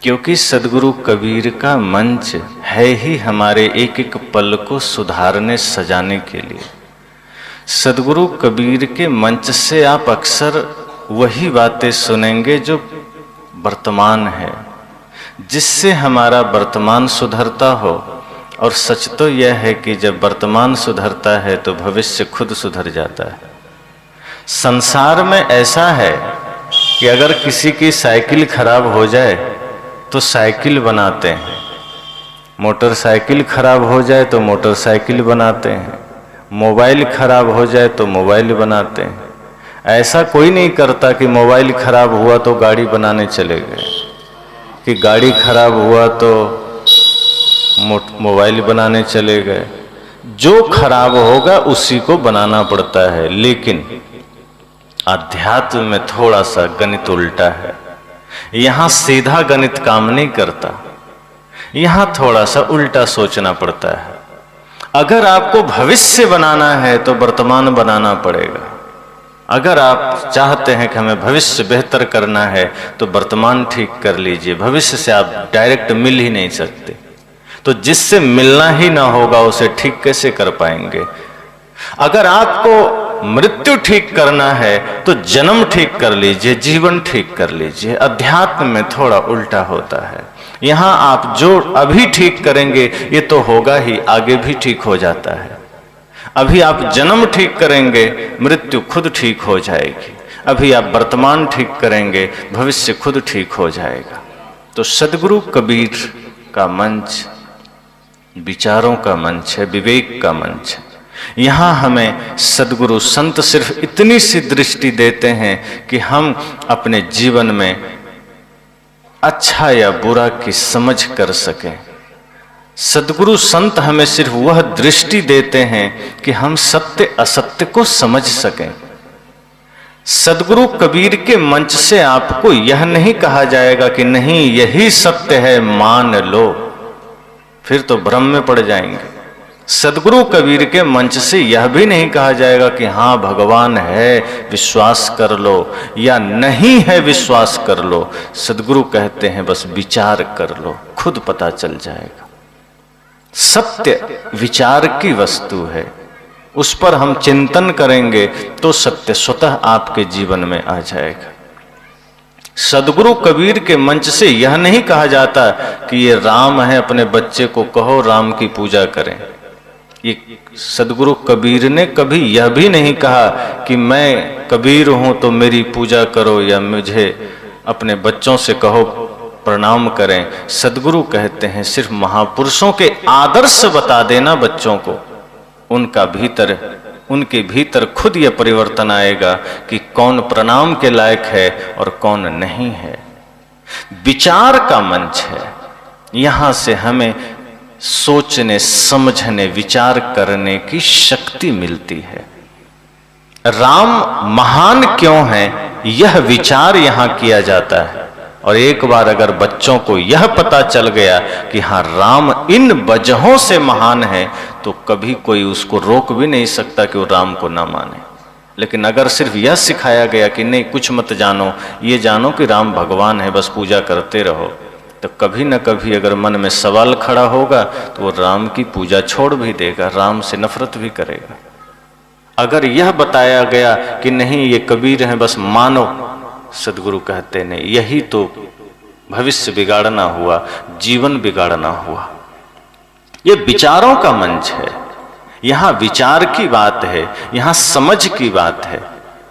क्योंकि सद्गुरु कबीर का मंच है ही हमारे एक एक पल को सुधारने सजाने के लिए। सद्गुरु कबीर के मंच से आप अक्सर वही बातें सुनेंगे जो वर्तमान है, जिससे हमारा वर्तमान सुधरता हो। और सच तो यह है कि जब वर्तमान सुधरता है तो भविष्य खुद सुधर जाता है। संसार में ऐसा है कि अगर किसी की साइकिल खराब हो जाए तो साइकिल बनाते हैं, मोटरसाइकिल खराब हो जाए तो मोटरसाइकिल बनाते हैं, मोबाइल खराब हो जाए तो मोबाइल बनाते हैं। ऐसा कोई नहीं करता कि मोबाइल खराब हुआ तो गाड़ी बनाने चले गए, कि गाड़ी खराब हुआ तो मोबाइल बनाने चले गए। जो खराब होगा उसी को बनाना पड़ता है। लेकिन अध्यात्म में थोड़ा सा गणित उल्टा है। यहां सीधा गणित काम नहीं करता, यहां थोड़ा सा उल्टा सोचना पड़ता है। अगर आपको भविष्य बनाना है तो वर्तमान बनाना पड़ेगा। अगर आप चाहते हैं कि हमें भविष्य बेहतर करना है तो वर्तमान ठीक कर लीजिए। भविष्य से आप डायरेक्ट मिल ही नहीं सकते, तो जिससे मिलना ही ना होगा उसे ठीक कैसे कर पाएंगे। अगर आपको मृत्यु ठीक करना है तो जन्म ठीक कर लीजिए, जीवन ठीक कर लीजिए। अध्यात्म में थोड़ा उल्टा होता है। यहां आप जो अभी ठीक करेंगे ये तो होगा ही, आगे भी ठीक हो जाता है। अभी आप जन्म ठीक करेंगे, मृत्यु खुद ठीक हो जाएगी। अभी आप वर्तमान ठीक करेंगे, भविष्य खुद ठीक हो जाएगा। तो सद्गुरु कबीर का मंच विचारों का मंच है, विवेक का मंच है। यहां हमें सद्गुरु संत सिर्फ इतनी सी दृष्टि देते हैं कि हम अपने जीवन में अच्छा या बुरा की समझ कर सकें। सद्गुरु संत हमें सिर्फ वह दृष्टि देते हैं कि हम सत्य असत्य को समझ सकें। सद्गुरु कबीर के मंच से आपको यह नहीं कहा जाएगा कि नहीं यही सत्य है मान लो, फिर तो भ्रम में पड़ जाएंगे। सद्गुरु कबीर के मंच से यह भी नहीं कहा जाएगा कि हाँ भगवान है विश्वास कर लो, या नहीं है विश्वास कर लो। सद्गुरु कहते हैं बस विचार कर लो, खुद पता चल जाएगा। सत्य विचार की वस्तु है, उस पर हम चिंतन करेंगे तो सत्य स्वतः आपके जीवन में आ जाएगा। सद्गुरु कबीर के मंच से यह नहीं कहा जाता कि ये राम है, अपने बच्चे को कहो राम की पूजा करें। ये सद्गुरु कबीर ने कभी यह भी नहीं कहा कि मैं कबीर हूं तो मेरी पूजा करो, या मुझे अपने बच्चों से कहो प्रणाम करें। सद्गुरु कहते हैं सिर्फ महापुरुषों के आदर्श बता देना बच्चों को, उनके भीतर खुद यह परिवर्तन आएगा कि कौन प्रणाम के लायक है और कौन नहीं है। विचार का मंच है, यहां से हमें सोचने समझने विचार करने की शक्ति मिलती है। राम महान क्यों है यह विचार यहां किया जाता है। और एक बार अगर बच्चों को यह पता चल गया कि हाँ राम इन वजहों से महान है, तो कभी कोई उसको रोक भी नहीं सकता कि वो राम को ना माने। लेकिन अगर सिर्फ यह सिखाया गया कि नहीं कुछ मत जानो, ये जानो कि राम भगवान है, बस पूजा करते रहो, तो कभी न कभी अगर मन में सवाल खड़ा होगा तो वो राम की पूजा छोड़ भी देगा, राम से नफरत भी करेगा। अगर यह बताया गया कि नहीं ये कबीर है बस मानो, सद्गुरु कहते नहीं, यही तो भविष्य बिगाड़ना हुआ, जीवन बिगाड़ना हुआ। ये विचारों का मंच है, यहां विचार की बात है, यहां समझ की बात है।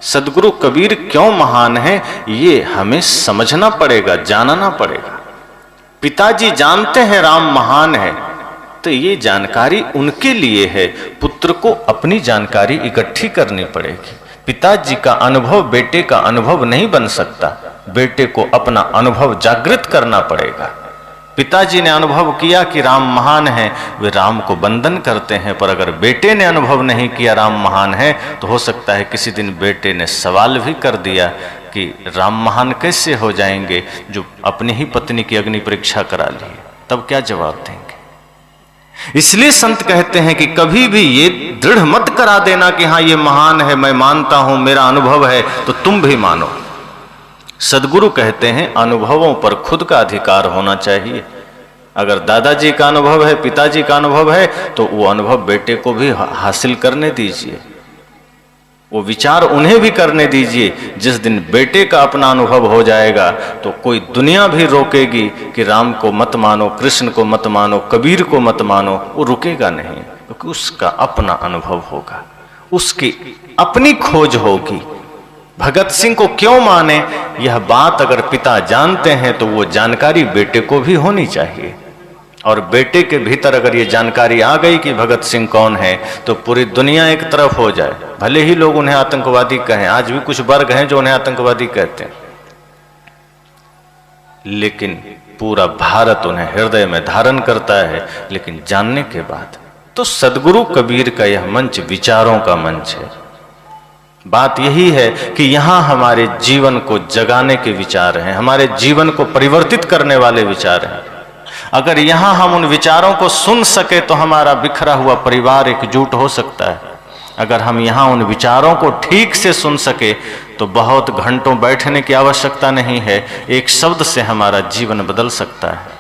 सद्गुरु कबीर क्यों महान है ये हमें समझना पड़ेगा, जानना पड़ेगा। पिताजी जानते हैं राम महान है, तो ये जानकारी उनके लिए है। पुत्र को अपनी जानकारी इकट्ठी करनी पड़ेगी। पिताजी का अनुभव बेटे का अनुभव नहीं बन सकता, बेटे को अपना अनुभव जागृत करना पड़ेगा। पिताजी ने अनुभव किया कि राम महान है, वे राम को वंदन करते हैं, पर अगर बेटे ने अनुभव नहीं किया राम महान है, तो हो सकता है किसी दिन बेटे ने सवाल भी कर दिया कि राम महान कैसे हो जाएंगे जो अपनी ही पत्नी की अग्नि परीक्षा करा ली, तब क्या जवाब देंगे। इसलिए संत कहते हैं कि कभी भी ये दृढ़ मत करा देना कि हाँ ये महान है, मैं मानता हूं, मेरा अनुभव है, तो तुम भी मानो। सदगुरु कहते हैं अनुभवों पर खुद का अधिकार होना चाहिए। अगर दादाजी का अनुभव है, पिताजी का अनुभव है, तो वो अनुभव बेटे को भी हासिल करने दीजिए, वो विचार उन्हें भी करने दीजिए। जिस दिन बेटे का अपना अनुभव हो जाएगा तो कोई दुनिया भी रोकेगी कि राम को मत मानो, कृष्ण को मत मानो, कबीर को मत मानो, वो रुकेगा नहीं, क्योंकि उसका अपना अनुभव होगा, उसकी अपनी खोज होगी। भगत सिंह को क्यों माने, यह बात अगर पिता जानते हैं तो वो जानकारी बेटे को भी होनी चाहिए। और बेटे के भीतर अगर ये जानकारी आ गई कि भगत सिंह कौन है, तो पूरी दुनिया एक तरफ हो जाए। भले ही लोग उन्हें आतंकवादी कहें, आज भी कुछ वर्ग हैं जो उन्हें आतंकवादी कहते हैं, लेकिन पूरा भारत उन्हें हृदय में धारण करता है। लेकिन जानने के बाद तो सदगुरु कबीर का यह मंच विचारों का मंच है। बात यही है कि यहां हमारे जीवन को जगाने के विचार हैं, हमारे जीवन को परिवर्तित करने वाले विचार हैं। अगर यहां हम उन विचारों को सुन सके तो हमारा बिखरा हुआ परिवार एकजुट हो सकता है। अगर हम यहां उन विचारों को ठीक से सुन सके तो बहुत घंटों बैठने की आवश्यकता नहीं है, एक शब्द से हमारा जीवन बदल सकता है।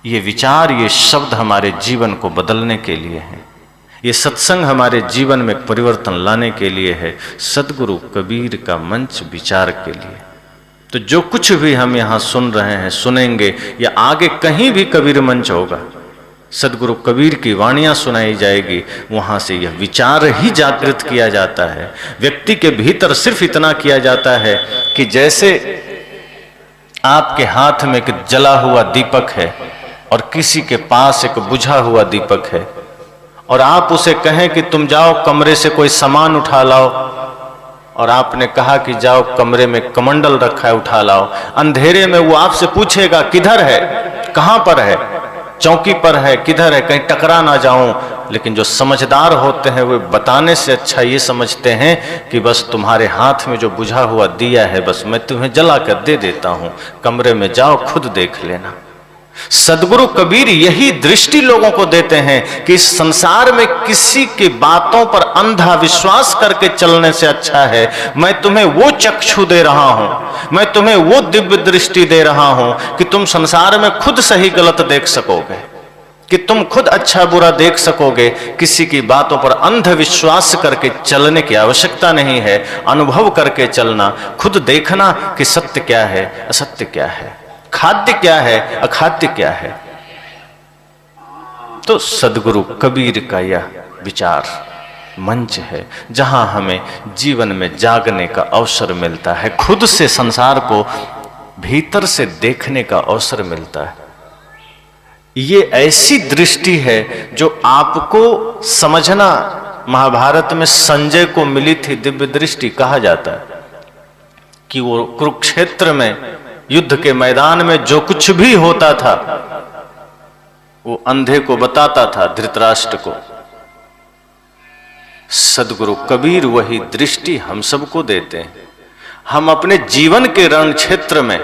ये विचार, ये शब्द हमारे जीवन को बदलने के लिए हैं। ये सत्संग हमारे जीवन में परिवर्तन लाने के लिए है, सदगुरु कबीर का मंच विचार के लिए। तो जो कुछ भी हम यहाँ सुन रहे हैं, सुनेंगे, या आगे कहीं भी कबीर मंच होगा, सदगुरु कबीर की वाणियाँ सुनाई जाएगी, वहाँ से यह विचार ही जागृत किया जाता है। व्यक्ति के भीतर सिर्फ इतना किया जाता है कि जैसे आपके हाथ में एक जला हुआ दीपक है और किसी के पास एक बुझा हुआ दीपक है, और आप उसे कहें कि तुम जाओ कमरे से कोई सामान उठा लाओ, और आपने कहा कि जाओ कमरे में कमंडल रखा है उठा लाओ, अंधेरे में वो आपसे पूछेगा किधर है, कहां पर है, चौकी पर है, किधर है, कहीं टकरा ना जाऊं। लेकिन जो समझदार होते हैं वे बताने से अच्छा ये समझते हैं कि बस तुम्हारे हाथ में जो बुझा हुआ दिया है, बस मैं तुम्हें जला कर दे देता हूं, कमरे में जाओ खुद देख लेना। सदगुरु कबीर यही दृष्टि लोगों को देते हैं कि इस संसार में किसी की बातों पर अंधा विश्वास करके चलने से अच्छा है मैं तुम्हें वो चक्षु दे रहा हूं, मैं तुम्हें वो दिव्य दृष्टि दे रहा हूं कि तुम संसार में खुद सही गलत देख सकोगे, कि तुम खुद अच्छा बुरा देख सकोगे। किसी की बातों पर अंध विश्वास करके चलने की आवश्यकता नहीं है, अनुभव करके चलना, खुद देखना कि सत्य क्या है, असत्य क्या है, खाद्य क्या है, अखाद्य क्या है। तो सदगुरु कबीर का यह विचार मंच है जहां हमें जीवन में जागने का अवसर मिलता है, खुद से संसार को भीतर से देखने का अवसर मिलता है। ये ऐसी दृष्टि है जो आपको समझना, महाभारत में संजय को मिली थी दिव्य दृष्टि, कहा जाता है कि वो कुरुक्षेत्र में युद्ध के मैदान में जो कुछ भी होता था वो अंधे को बताता था, धृतराष्ट्र को। सदगुरु कबीर वही दृष्टि हम सबको देते हैं। हम अपने जीवन के रण क्षेत्र में,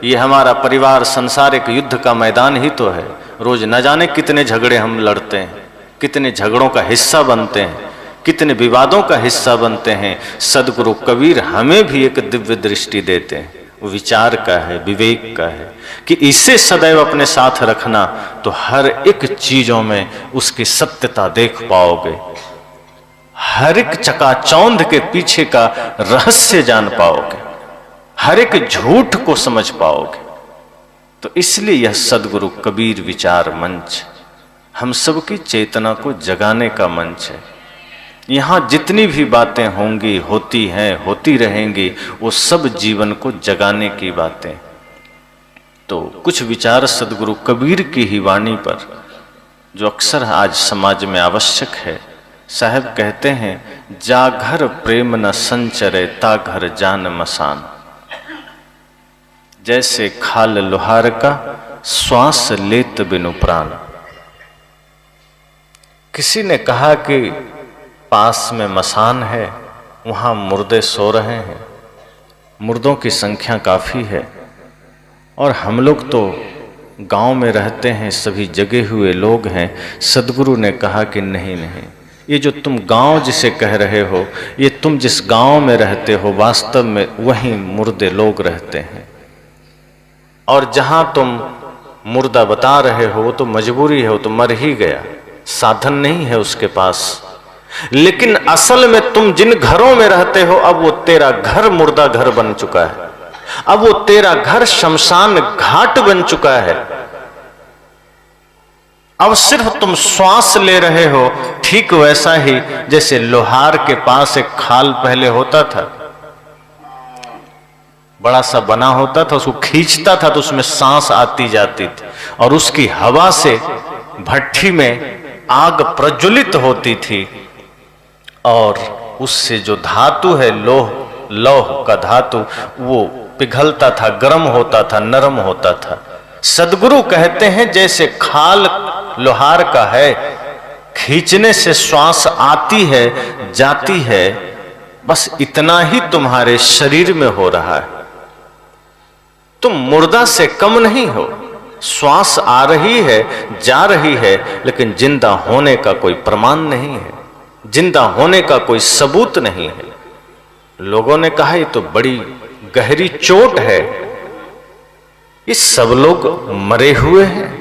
ये हमारा परिवार संसार एक युद्ध का मैदान ही तो है, रोज न जाने कितने झगड़े हम लड़ते हैं, कितने झगड़ों का हिस्सा बनते हैं, कितने विवादों का हिस्सा बनते हैं। सदगुरु कबीर हमें भी एक दिव्य दृष्टि देते हैं, वो विचार का है, विवेक का है, कि इसे सदैव अपने साथ रखना तो हर एक चीजों में उसकी सत्यता देख पाओगे, हर एक चकाचौंध के पीछे का रहस्य जान पाओगे, हर एक झूठ को समझ पाओगे। तो इसलिए यह सदगुरु कबीर विचार मंच हम सबकी चेतना को जगाने का मंच है। यहाँ जितनी भी बातें होंगी, होती हैं, होती रहेंगी, वो सब जीवन को जगाने की बातें। तो कुछ विचार सदगुरु कबीर की ही वाणी पर जो अक्सर आज समाज में आवश्यक है। साहब कहते हैं, जाघर प्रेम न संचरे ता घर जान मसान। जैसे खाल लोहार का श्वास लेत बिनु प्राण। किसी ने कहा कि पास में मसान है, वहां मुर्दे सो रहे हैं, मुर्दों की संख्या काफी है, और हम लोग तो गांव में रहते हैं, सभी जगे हुए लोग हैं। सदगुरु ने कहा कि नहीं नहीं, ये जो तुम गांव जिसे कह रहे हो, ये तुम जिस गांव में रहते हो वास्तव में वहीं मुर्दे लोग रहते हैं, और जहां तुम मुर्दा बता रहे हो वो तो मजबूरी है, वो तो मर ही गया, साधन नहीं है उसके पास। लेकिन असल में तुम जिन घरों में रहते हो अब वो तेरा घर मुर्दा घर बन चुका है, अब वो तेरा घर शमशान घाट बन चुका है। अब सिर्फ तुम श्वास ले रहे हो, ठीक वैसा ही जैसे लोहार के पास एक खाल पहले होता था, बड़ा सा बना होता था, उसको खींचता था तो उसमें सांस आती जाती थी, और उसकी हवा से भट्ठी में आग प्रज्वलित होती थी, और उससे जो धातु है लौह का धातु वो पिघलता था, गर्म होता था, नरम होता था। सदगुरु कहते हैं जैसे खाल लोहार का है, खींचने से श्वास आती है जाती है, बस इतना ही तुम्हारे शरीर में हो रहा है। तुम मुर्दा से कम नहीं हो, श्वास आ रही है जा रही है, लेकिन जिंदा होने का कोई प्रमाण नहीं है, जिंदा होने का कोई सबूत नहीं है। लोगों ने कहा ये तो बड़ी गहरी चोट है, ये सब लोग मरे हुए हैं,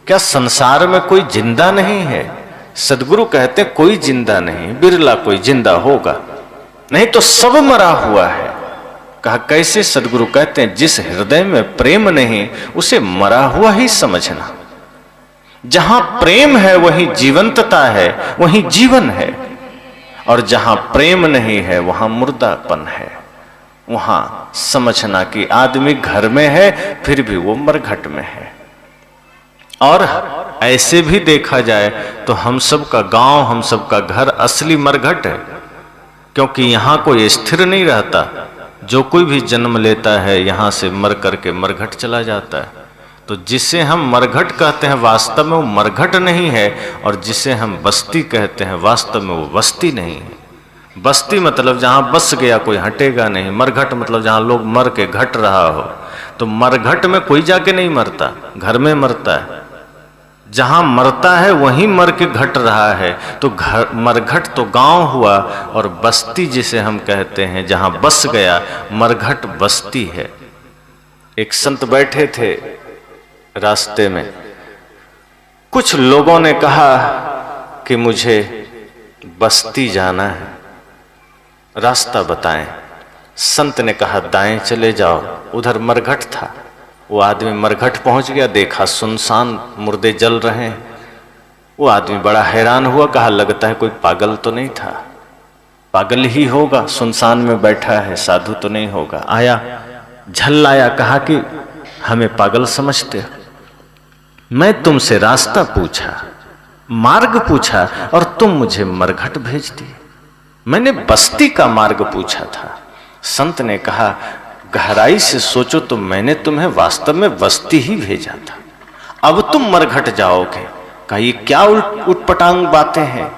क्या संसार में कोई जिंदा नहीं है? सदगुरु कहते हैं कोई जिंदा नहीं, बिरला कोई जिंदा होगा, नहीं तो सब मरा हुआ है। कहा कैसे? सदगुरु कहते हैं जिस हृदय में प्रेम नहीं उसे मरा हुआ ही समझना। जहां प्रेम है वहीं जीवंतता है, वहीं जीवन है, और जहां प्रेम नहीं है वहां मुर्दापन है। वहां समझना कि आदमी घर में है फिर भी वो मरघट में है। और ऐसे भी देखा जाए तो हम सब का गांव, हम सब का घर असली मरघट है, क्योंकि यहां कोई स्थिर नहीं रहता। जो कोई भी जन्म लेता है यहां से मर करके मरघट चला जाता है। तो जिसे हम मरघट कहते हैं वास्तव में वो मरघट नहीं है, और जिसे हम बस्ती कहते हैं वास्तव में वो बस्ती नहीं है। बस्ती मतलब जहां बस गया कोई हटेगा नहीं, मरघट मतलब जहां लोग मर के घट रहा हो। तो मरघट में कोई जाके नहीं मरता, घर में मरता है। जहां मरता है वहीं मर के घट रहा है। तो घर मरघट तो गांव हुआ, और बस्ती जिसे हम कहते हैं जहां बस गया, मरघट बस्ती है। एक संत बैठे थे रास्ते में, कुछ लोगों ने कहा कि मुझे बस्ती जाना है, रास्ता बताएं। संत ने कहा दाएं चले जाओ, उधर मरघट था। वो आदमी मरघट पहुंच गया, देखा सुनसान मुर्दे जल रहे हैं। वो आदमी बड़ा हैरान हुआ, कहा लगता है कोई पागल तो नहीं था, पागल ही होगा, सुनसान में बैठा है, साधु तो नहीं होगा। आया, झल्लाया, कहा कि हमें पागल समझते हो? मैं तुमसे रास्ता पूछा, मार्ग पूछा, और तुम मुझे मरघट भेज दिए। मैंने बस्ती का मार्ग पूछा था। संत ने कहा गहराई से सोचो तो मैंने तुम्हें वास्तव में बस्ती ही भेजा था, अब तुम मरघट जाओगे। कहा ये क्या उटपटांग बातें हैं?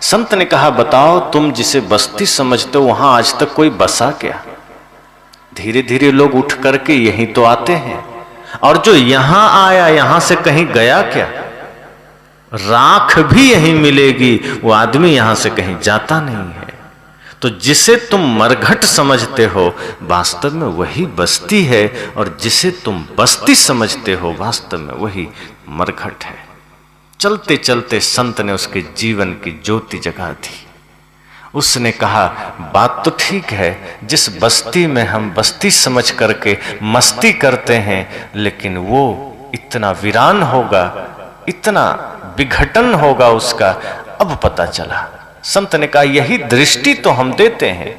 संत ने कहा बताओ तुम जिसे बस्ती समझते हो वहां आज तक कोई बसा क्या? धीरे धीरे लोग उठ करके यहीं तो आते हैं, और जो यहां आया यहां से कहीं गया क्या? राख भी यहीं मिलेगी, वो आदमी यहां से कहीं जाता नहीं है। तो जिसे तुम मरघट समझते हो वास्तव में वही बस्ती है, और जिसे तुम बस्ती समझते हो वास्तव में वही मरघट है। चलते चलते संत ने उसके जीवन की ज्योति जगा दी। उसने कहा बात तो ठीक है, जिस बस्ती में हम बस्ती समझ करके मस्ती करते हैं, लेकिन वो इतना वीरान होगा, इतना विघटन होगा उसका, अब पता चला। संत ने कहा यही दृष्टि तो हम देते हैं,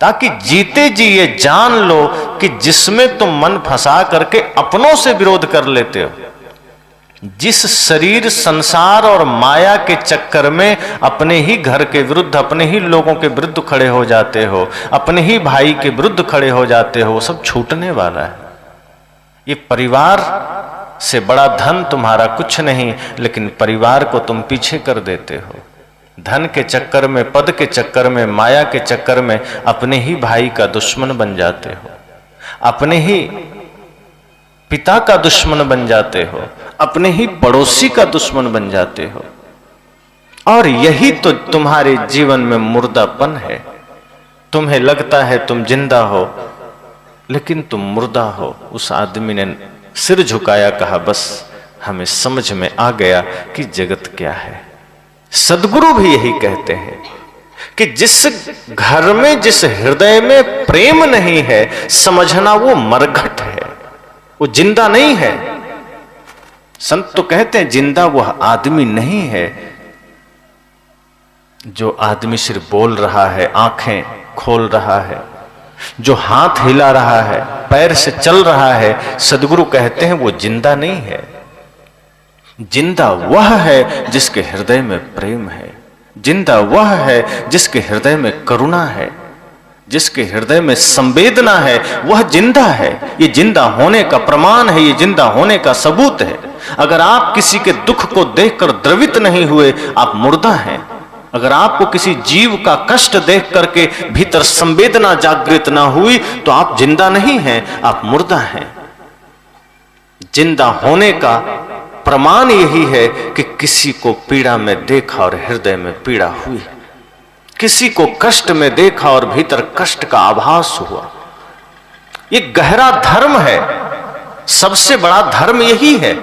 ताकि जीते जी ये जान लो कि जिसमें तुम मन फंसा करके अपनों से विरोध कर लेते हो, जिस शरीर संसार और माया के चक्कर में अपने ही घर के विरुद्ध, अपने ही लोगों के विरुद्ध खड़े हो जाते हो, अपने ही भाई के विरुद्ध खड़े हो जाते हो, वो सब छूटने वाला है। ये परिवार से बड़ा धन तुम्हारा कुछ नहीं, लेकिन परिवार को तुम पीछे कर देते हो। धन के चक्कर में, पद के चक्कर में, माया के चक्कर में अपने ही भाई का दुश्मन बन जाते हो, अपने ही पिता का दुश्मन बन जाते हो, अपने ही पड़ोसी का दुश्मन बन जाते हो। और यही तो तुम्हारे जीवन में मुर्दापन है। तुम्हें लगता है तुम जिंदा हो लेकिन तुम मुर्दा हो। उस आदमी ने सिर झुकाया, कहा बस हमें समझ में आ गया कि जगत क्या है। सदगुरु भी यही कहते हैं कि जिस घर में, जिस हृदय में प्रेम नहीं है, समझना वो मरघट है, वो जिंदा नहीं है। संत तो कहते हैं जिंदा वह आदमी नहीं है जो आदमी सिर्फ बोल रहा है, आंखें खोल रहा है, जो हाथ हिला रहा है, पैर से चल रहा है। सदगुरु कहते हैं वो जिंदा नहीं है। जिंदा वह है जिसके हृदय में प्रेम है, जिंदा वह है जिसके हृदय में करुणा है, जिसके हृदय में संवेदना है, वह जिंदा है। ये जिंदा होने का प्रमाण है, ये जिंदा होने का सबूत है। अगर आप किसी के दुख को देखकर द्रवित नहीं हुए, आप मुर्दा हैं। अगर आपको किसी जीव का कष्ट देख करके भीतर संवेदना जागृत ना हुई तो आप जिंदा नहीं हैं, आप मुर्दा हैं। जिंदा होने का प्रमाण यही है कि किसी को पीड़ा में देखा और हृदय में पीड़ा हुई, किसी को कष्ट में देखा और भीतर कष्ट का आभास हुआ। ये गहरा धर्म है। सबसे बड़ा धर्म यही है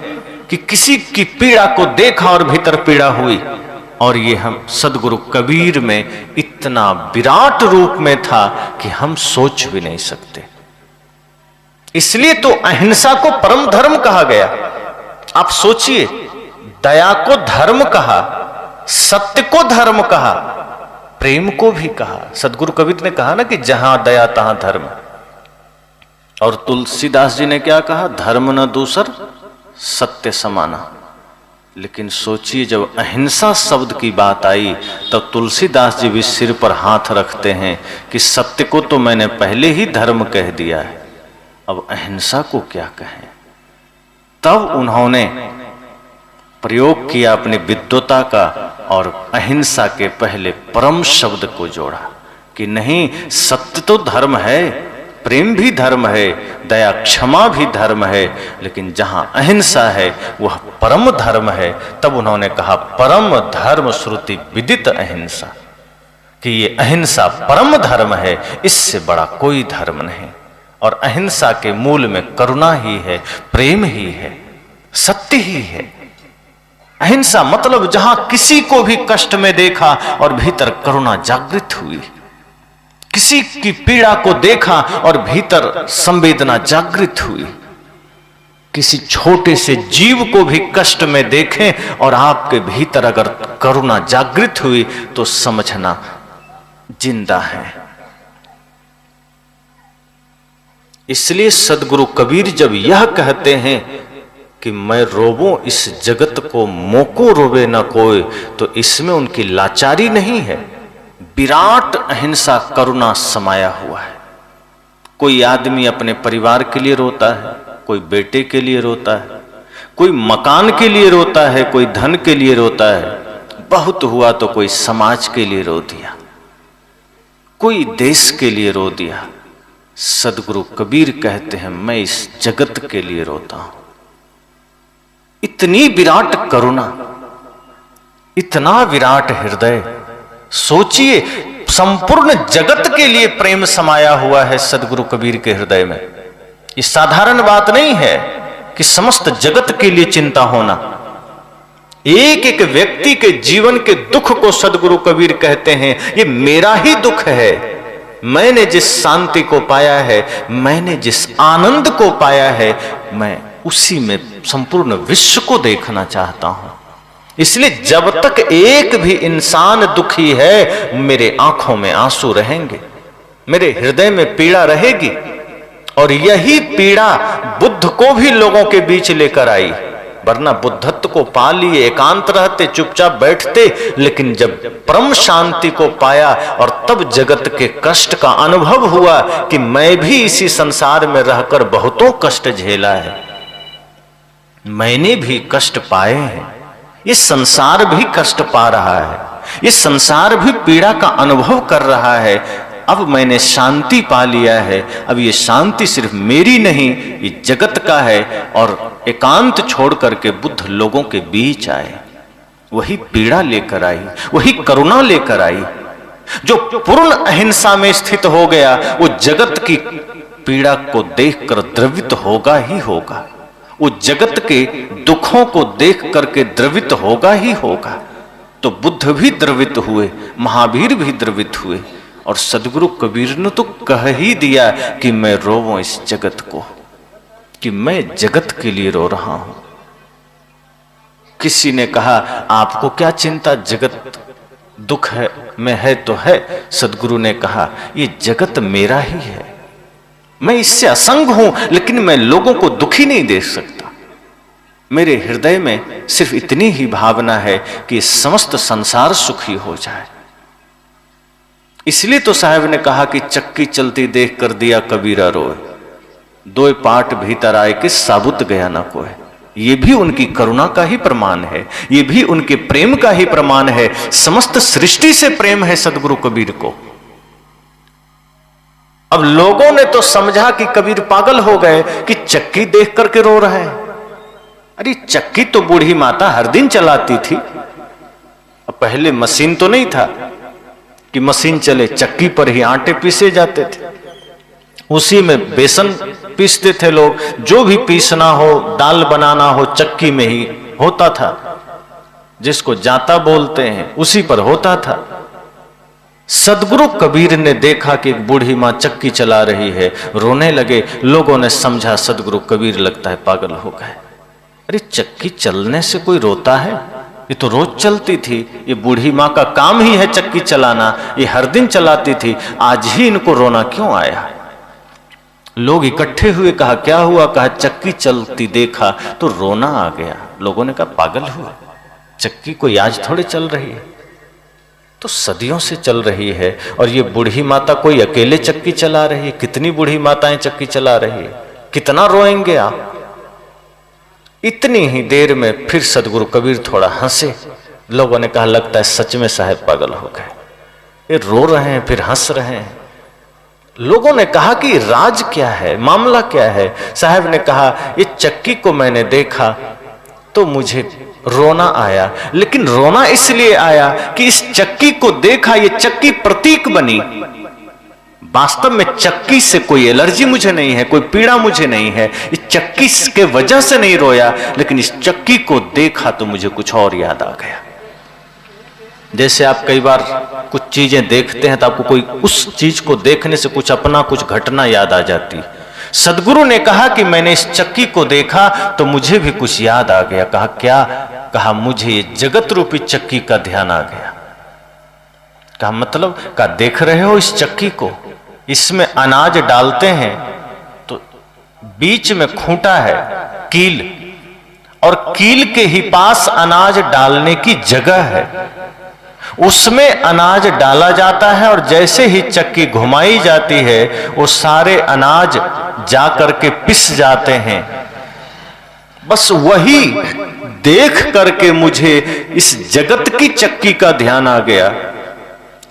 कि किसी की पीड़ा को देखा और भीतर पीड़ा हुई। और ये हम सदगुरु कबीर में इतना विराट रूप में था कि हम सोच भी नहीं सकते। इसलिए तो अहिंसा को परम धर्म कहा गया। आप सोचिए, दया को धर्म कहा, सत्य को धर्म कहा, प्रेम को भी कहा। सदगुरु कबीर ने कहा ना कि जहां दया तहां धर्म। और तुलसीदास जी ने क्या कहा? धर्म न दूसर सत्य समाना। लेकिन सोचिए, जब अहिंसा शब्द की बात आई तब तुलसीदास जी भी सिर पर हाथ रखते हैं कि सत्य को तो मैंने पहले ही धर्म कह दिया है, अब अहिंसा को क्या कहें। तब उन्होंने प्रयोग किया अपनी विद्वता का और अहिंसा के पहले परम शब्द को जोड़ा कि नहीं, सत्य तो धर्म है, प्रेम भी धर्म है, दया क्षमा भी धर्म है, लेकिन जहां अहिंसा है वह परम धर्म है। तब उन्होंने कहा परम धर्म श्रुति विदित अहिंसा, कि ये अहिंसा परम धर्म है, इससे बड़ा कोई धर्म नहीं। और अहिंसा के मूल में करुणा ही है, प्रेम ही है, सत्य ही है। अहिंसा मतलब जहां किसी को भी कष्ट में देखा और भीतर करुणा जागृत हुई, किसी की पीड़ा को देखा और भीतर संवेदना जागृत हुई, किसी छोटे से जीव को भी कष्ट में देखें और आपके भीतर अगर करुणा जागृत हुई तो समझना जिंदा है। इसलिए सदगुरु कबीर जब यह कहते हैं कि मैं रोवूं इस जगत को, मोको रोवे न कोई, तो इसमें उनकी लाचारी नहीं है, विराट अहिंसा करुणा समाया हुआ है। कोई आदमी अपने परिवार के लिए रोता है, कोई बेटे के लिए रोता है, कोई मकान के लिए रोता है, कोई धन के लिए रोता है, बहुत हुआ तो कोई समाज के लिए रो दिया, कोई देश के लिए रो दिया। सदगुरु कबीर कहते हैं मैं इस जगत के लिए रोता हूं। इतनी विराट करुणा, इतना विराट हृदय, सोचिए संपूर्ण जगत के लिए प्रेम समाया हुआ है सदगुरु कबीर के हृदय में। ये साधारण बात नहीं है कि समस्त जगत के लिए चिंता होना। एक एक व्यक्ति के जीवन के दुख को सदगुरु कबीर कहते हैं ये मेरा ही दुख है। मैंने जिस शांति को पाया है, मैंने जिस आनंद को पाया है, मैं उसी में संपूर्ण विश्व को देखना चाहता हूं। इसलिए जब तक एक भी इंसान दुखी है, मेरे आंखों में आंसू रहेंगे, मेरे हृदय में पीड़ा रहेगी। और यही पीड़ा बुद्ध को भी लोगों के बीच लेकर आई, वरना बुद्धत्व को पा लिए एकांत रहते, चुपचाप बैठते। लेकिन जब परम शांति को पाया और तब जगत के कष्ट का अनुभव हुआ कि मैं भी इसी संसार में रहकर बहुतों कष्ट झेला है, मैंने भी कष्ट पाए हैं, ये संसार भी कष्ट पा रहा है, ये संसार भी पीड़ा का अनुभव कर रहा है। अब मैंने शांति पा लिया है, अब ये शांति सिर्फ मेरी नहीं, ये जगत का है। और एकांत छोड़ करके बुद्ध लोगों के बीच आए, वही पीड़ा लेकर आई, वही करुणा लेकर आई। जो पूर्ण अहिंसा में स्थित हो गया वो जगत की पीड़ा को देखकर द्रवित होगा ही होगा, वो जगत के दुखों को देख करके द्रवित होगा ही होगा। तो बुद्ध भी द्रवित हुए, महावीर भी द्रवित हुए, और सदगुरु कबीर ने तो कह ही दिया कि मैं रोऊं इस जगत को, कि मैं जगत के लिए रो रहा हूं। किसी ने कहा आपको क्या चिंता, जगत दुख है में है तो है। सदगुरु ने कहा ये जगत मेरा ही है, मैं इससे असंग हूं, लेकिन मैं लोगों को दुखी नहीं देख सकता। मेरे हृदय में सिर्फ इतनी ही भावना है कि समस्त संसार सुखी हो जाए। इसलिए तो साहब ने कहा कि चक्की चलती देख कर दिया कबीरा रोए, दो पाट भीतर आए कि साबुत गया ना कोई। ये भी उनकी करुणा का ही प्रमाण है, ये भी उनके प्रेम का ही प्रमाण है। समस्त सृष्टि से प्रेम है सदगुरु कबीर को। अब लोगों ने तो समझा कि कबीर पागल हो गए कि चक्की देख करके रो रहे हैं। अरे चक्की तो बूढ़ी माता हर दिन चलाती थी। अब पहले मशीन तो नहीं था कि मशीन चले, चक्की पर ही आटे पीसे जाते थे, उसी में बेसन पीसते थे लोग। जो भी पीसना हो, दाल बनाना हो, चक्की में ही होता था। जिसको जाता बोलते हैं उसी पर होता था। सदगुरु कबीर ने देखा कि एक बूढ़ी मां चक्की चला रही है, रोने लगे। लोगों ने समझा सदगुरु कबीर लगता है पागल हो गए। अरे चक्की चलने से कोई रोता है? ये तो रोज चलती थी, ये बूढ़ी मां का काम ही है चक्की चलाना, ये हर दिन चलाती थी, आज ही इनको रोना क्यों आया? लोग इकट्ठे हुए, कहा क्या हुआ? कहा चक्की चलती देखा तो रोना आ गया। लोगों ने कहा पागल हुआ, चक्की कोई आज थोड़े चल रही है, तो सदियों से चल रही है। और ये बूढ़ी माता कोई अकेले चक्की चला रही है? कितनी बूढ़ी माताएं चक्की चला रही है, कितना रोएंगे आप? इतनी ही देर में फिर सदगुरु कबीर थोड़ा हंसे। लोगों ने कहा लगता है सच में साहब पागल हो गए, ये रो रहे हैं फिर हंस रहे हैं। लोगों ने कहा कि राज क्या है, मामला क्या है? साहब ने कहा ये चक्की को मैंने देखा तो मुझे रोना आया, लेकिन रोना इसलिए आया कि इस चक्की को देखा, ये चक्की प्रतीक बनी। वास्तव में चक्की से कोई एलर्जी मुझे नहीं है, कोई पीड़ा मुझे नहीं है, इस चक्की के वजह से नहीं रोया, लेकिन इस चक्की को देखा तो मुझे कुछ और याद आ गया। जैसे आप कई बार कुछ चीजें देखते हैं तो आपको कोई उस चीज को देखने से कुछ अपना कुछ घटना याद आ जाती। सदगुरु ने कहा कि मैंने इस चक्की को देखा तो मुझे भी कुछ याद आ गया। कहा क्या? कहा मुझे ये जगत रूपी चक्की का ध्यान आ गया। कहा मतलब? कहा देख रहे हो इस चक्की को, इसमें अनाज डालते हैं तो बीच में खूंटा है, कील, और कील के ही पास अनाज डालने की जगह है। उसमें अनाज डाला जाता है और जैसे ही चक्की घुमाई जाती है वो सारे अनाज जा करके पिस जाते हैं। बस वही देख करके मुझे इस जगत की चक्की का ध्यान आ गया।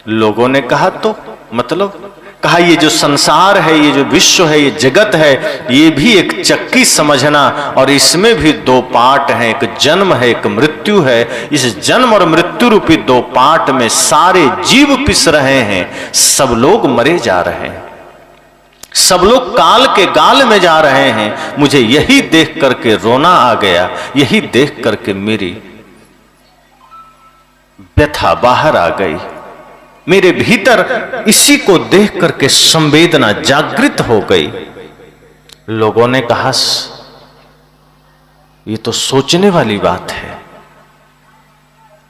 लोगों ने कहा तो मतलब? कहा ये जो संसार है, ये जो विश्व है, ये जगत है, ये भी एक चक्की समझना, और इसमें भी दो पार्ट हैं, एक जन्म है एक मृत्यु है। इस जन्म और मृत्यु रूपी दो पार्ट में सारे जीव पिस रहे हैं, सब लोग मरे जा रहे हैं, सब लोग काल के गाल में जा रहे हैं। मुझे यही देख करके रोना आ गया, यही देख करके मेरी व्यथा बाहर आ गई। मेरे भीतर इसी को देख करके संवेदना जागृत हो गई। लोगों ने कहा ये तो सोचने वाली बात है,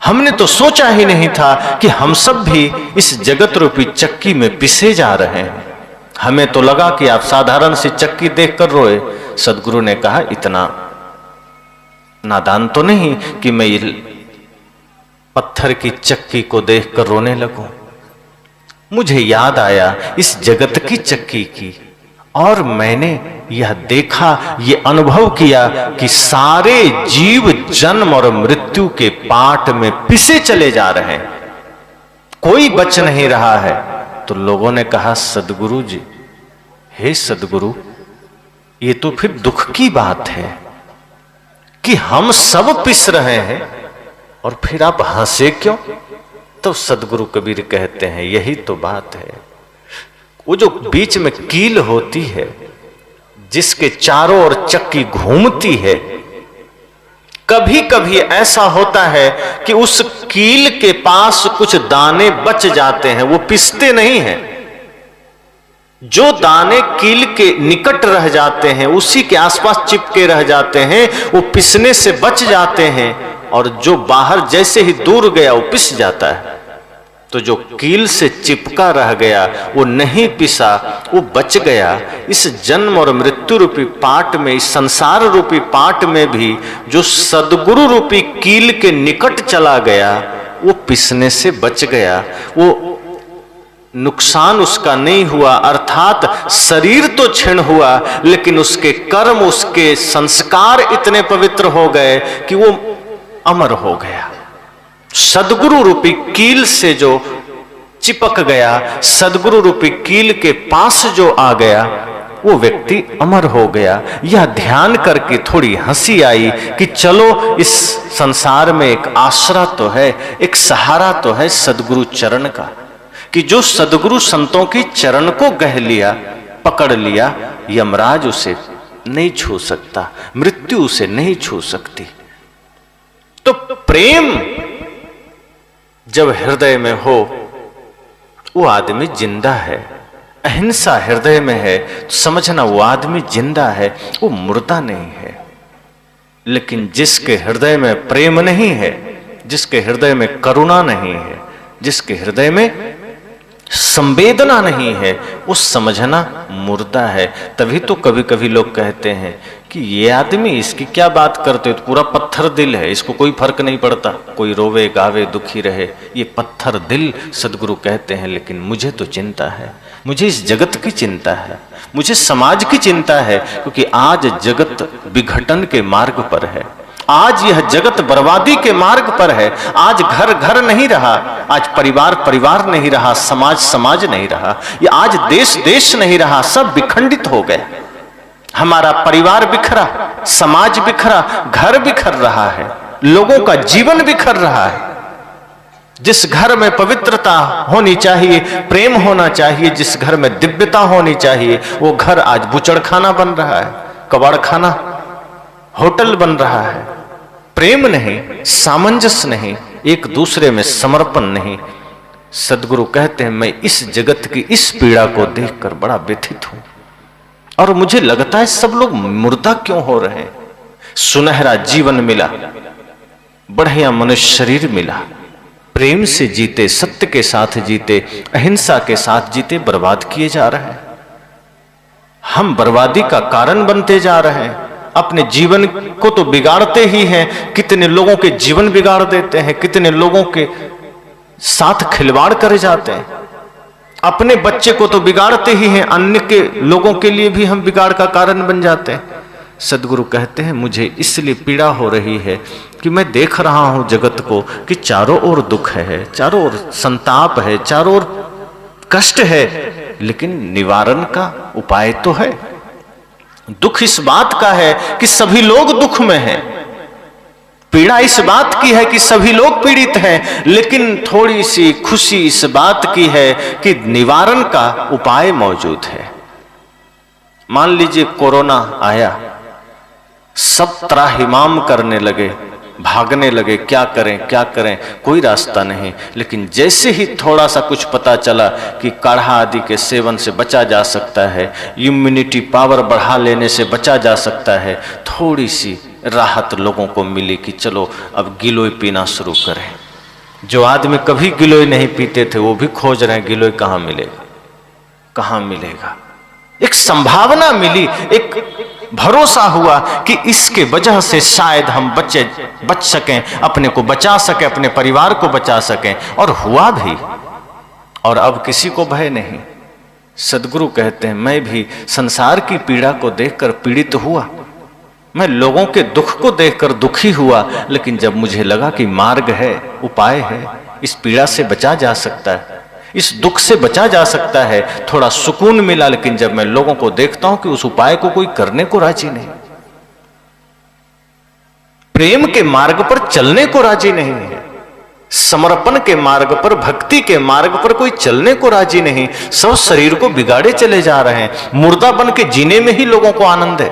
हमने तो सोचा ही नहीं था कि हम सब भी इस जगत रूपी चक्की में पिसे जा रहे हैं। हमें तो लगा कि आप साधारण सी चक्की देखकर रोए। सदगुरु ने कहा इतना नादान तो नहीं कि मैं ये पत्थर की चक्की को देखकर रोने लगूं। मुझे याद आया इस जगत की चक्की की, और मैंने यह देखा, ये अनुभव किया कि सारे जीव जन्म और मृत्यु के पाट में पिसे चले जा रहे हैं, कोई बच नहीं रहा है। तो लोगों ने कहा सदगुरु जी, हे सदगुरु, ये तो फिर दुख की बात है कि हम सब पिस रहे हैं और फिर आप हंसे क्यों? तो सदगुरु कबीर कहते हैं यही तो बात है। वो जो बीच में कील होती है, जिसके चारों ओर चक्की घूमती है, कभी कभी ऐसा होता है कि उस कील के पास कुछ दाने बच जाते हैं, वो पिसते नहीं हैं। जो दाने कील के निकट रह जाते हैं, उसी के आसपास चिपके रह जाते हैं, वो पिसने से बच जाते हैं, और जो बाहर जैसे ही दूर गया वो पिस जाता है। तो जो कील से चिपका रह गया वो नहीं पिसा, वो बच गया। इस जन्म और मृत्यु रूपी पाट में, इस संसार रूपी पाट में भी जो सदगुरु रूपी कील के निकट चला गया वो पिसने से बच गया, वो नुकसान उसका नहीं हुआ। अर्थात शरीर तो क्षीण हुआ, लेकिन उसके कर्म, उसके संस्कार इतने पवित्र हो गए कि वो अमर हो गया। सदगुरु रूपी कील से जो चिपक गया, सदगुरु रूपी कील के पास जो आ गया, वो व्यक्ति अमर हो गया। यह ध्यान करके थोड़ी हंसी आई कि चलो इस संसार में एक आसरा तो है, एक सहारा तो है सदगुरु चरण का, कि जो सदगुरु संतों की चरण को गह लिया, पकड़ लिया, यमराज उसे नहीं छू सकता, मृत्यु उसे नहीं छू सकती। तो प्रेम जब हृदय में हो वो आदमी जिंदा है। अहिंसा हृदय में है तो समझना वो आदमी जिंदा है, वो मुर्दा नहीं है। लेकिन जिसके हृदय में प्रेम नहीं है, जिसके हृदय में करुणा नहीं है, जिसके हृदय में संवेदना नहीं है, वो समझना मुर्दा है। तभी तो कभी कभी लोग कहते हैं कि ये आदमी, इसकी क्या बात करते हो, तो पूरा पत्थर दिल है, इसको कोई फर्क नहीं पड़ता, कोई रोवे गावे दुखी रहे, ये पत्थर दिल सदगुरु कहते हैं। लेकिन मुझे तो चिंता है, मुझे इस जगत की चिंता है, मुझे समाज की चिंता है, क्योंकि आज जगत विघटन के मार्ग पर है, आज यह जगत बर्बादी के मार्ग पर है। आज घर घर नहीं रहा, आज परिवार परिवार नहीं रहा, समाज समाज नहीं रहा, ये आज देश देश नहीं रहा, सब विखंडित हो गए। हमारा परिवार बिखरा, समाज बिखरा, घर बिखर रहा है, लोगों का जीवन बिखर रहा है। जिस घर में पवित्रता होनी चाहिए, प्रेम होना चाहिए, जिस घर में दिव्यता होनी चाहिए, वो घर आज बुचड़खाना बन रहा है, कबाड़खाना, होटल बन रहा है। प्रेम नहीं, सामंजस्य नहीं, एक दूसरे में समर्पण नहीं। सदगुरु कहते हैं मैं इस जगत की इस पीड़ा को देखकर बड़ा व्यथित हूं, और मुझे लगता है सब लोग मुर्दा क्यों हो रहे हैं। सुनहरा जीवन मिला, बढ़िया मनुष्य शरीर मिला, प्रेम से जीते, सत्य के साथ जीते, अहिंसा के साथ जीते, बर्बाद किए जा रहे हैं। हम बर्बादी का कारण बनते जा रहे हैं, अपने जीवन को तो बिगाड़ते ही हैं, कितने लोगों के जीवन बिगाड़ देते हैं, कितने लोगों के साथ खिलवाड़ करे जाते हैं। अपने बच्चे को तो बिगाड़ते ही हैं, अन्य के लोगों के लिए भी हम बिगाड़ का कारण बन जाते हैं। सदगुरु कहते हैं मुझे इसलिए पीड़ा हो रही है कि मैं देख रहा हूं जगत को कि चारों ओर दुख है, चारों ओर संताप है, चारों ओर कष्ट है, लेकिन निवारण का उपाय तो है। दुख इस बात का है कि सभी लोग दुख में हैं, पीड़ा इस बात की है कि सभी लोग पीड़ित हैं, लेकिन थोड़ी सी खुशी इस बात की है कि निवारण का उपाय मौजूद है। मान लीजिए कोरोना आया, सब त्राहिमाम करने लगे, भागने लगे, क्या करें क्या करें, कोई रास्ता नहीं। लेकिन जैसे ही थोड़ा सा कुछ पता चला कि काढ़ा आदि के सेवन से बचा जा सकता है, इम्यूनिटी पावर बढ़ा लेने से बचा जा सकता है, थोड़ी सी राहत लोगों को मिली कि चलो अब गिलोय पीना शुरू करें। जो आदमी कभी गिलोय नहीं पीते थे वो भी खोज रहे हैं गिलोय कहाँ मिलेगा, कहाँ मिलेगा। एक संभावना मिली, एक भरोसा हुआ कि इसके वजह से शायद हम बच सकें, अपने को बचा सकें, अपने परिवार को बचा सकें, और हुआ भी। और अब किसी को भय नहीं। सदगुरु कहते हैं मैं भी संसार की पीड़ा को देखकर पीड़ित हुआ, मैं लोगों के दुख को देखकर दुखी हुआ, लेकिन जब मुझे लगा कि मार्ग है, उपाय है, इस पीड़ा से बचा जा सकता है, इस दुख से बचा जा सकता है, थोड़ा सुकून मिला। लेकिन जब मैं लोगों को देखता हूं कि उस उपाय को कोई करने को राजी नहीं, प्रेम के मार्ग पर चलने को राजी नहीं है, समर्पण के मार्ग पर, भक्ति के मार्ग पर कोई चलने को राजी नहीं। सब शरीर को बिगाड़े चले जा रहे हैं। मुर्दा बन के जीने में ही लोगों को आनंद है।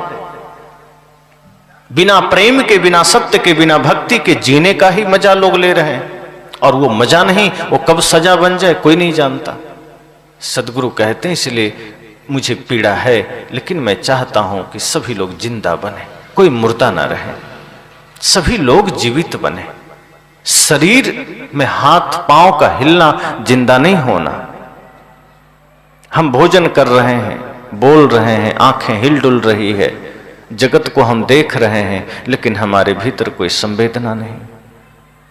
बिना प्रेम के, बिना सत्य के, बिना भक्ति के जीने का ही मजा लोग ले रहे हैं। और वो मजा नहीं, वो कब सजा बन जाए कोई नहीं जानता। सदगुरु कहते हैं इसलिए मुझे पीड़ा है, लेकिन मैं चाहता हूं कि सभी लोग जिंदा बने, कोई मुर्दा ना रहे, सभी लोग जीवित बने। शरीर में हाथ पांव का हिलना जिंदा नहीं होना। हम भोजन कर रहे हैं, बोल रहे हैं, आंखें हिल डुल रही है, जगत को हम देख रहे हैं, लेकिन हमारे भीतर कोई संवेदना नहीं,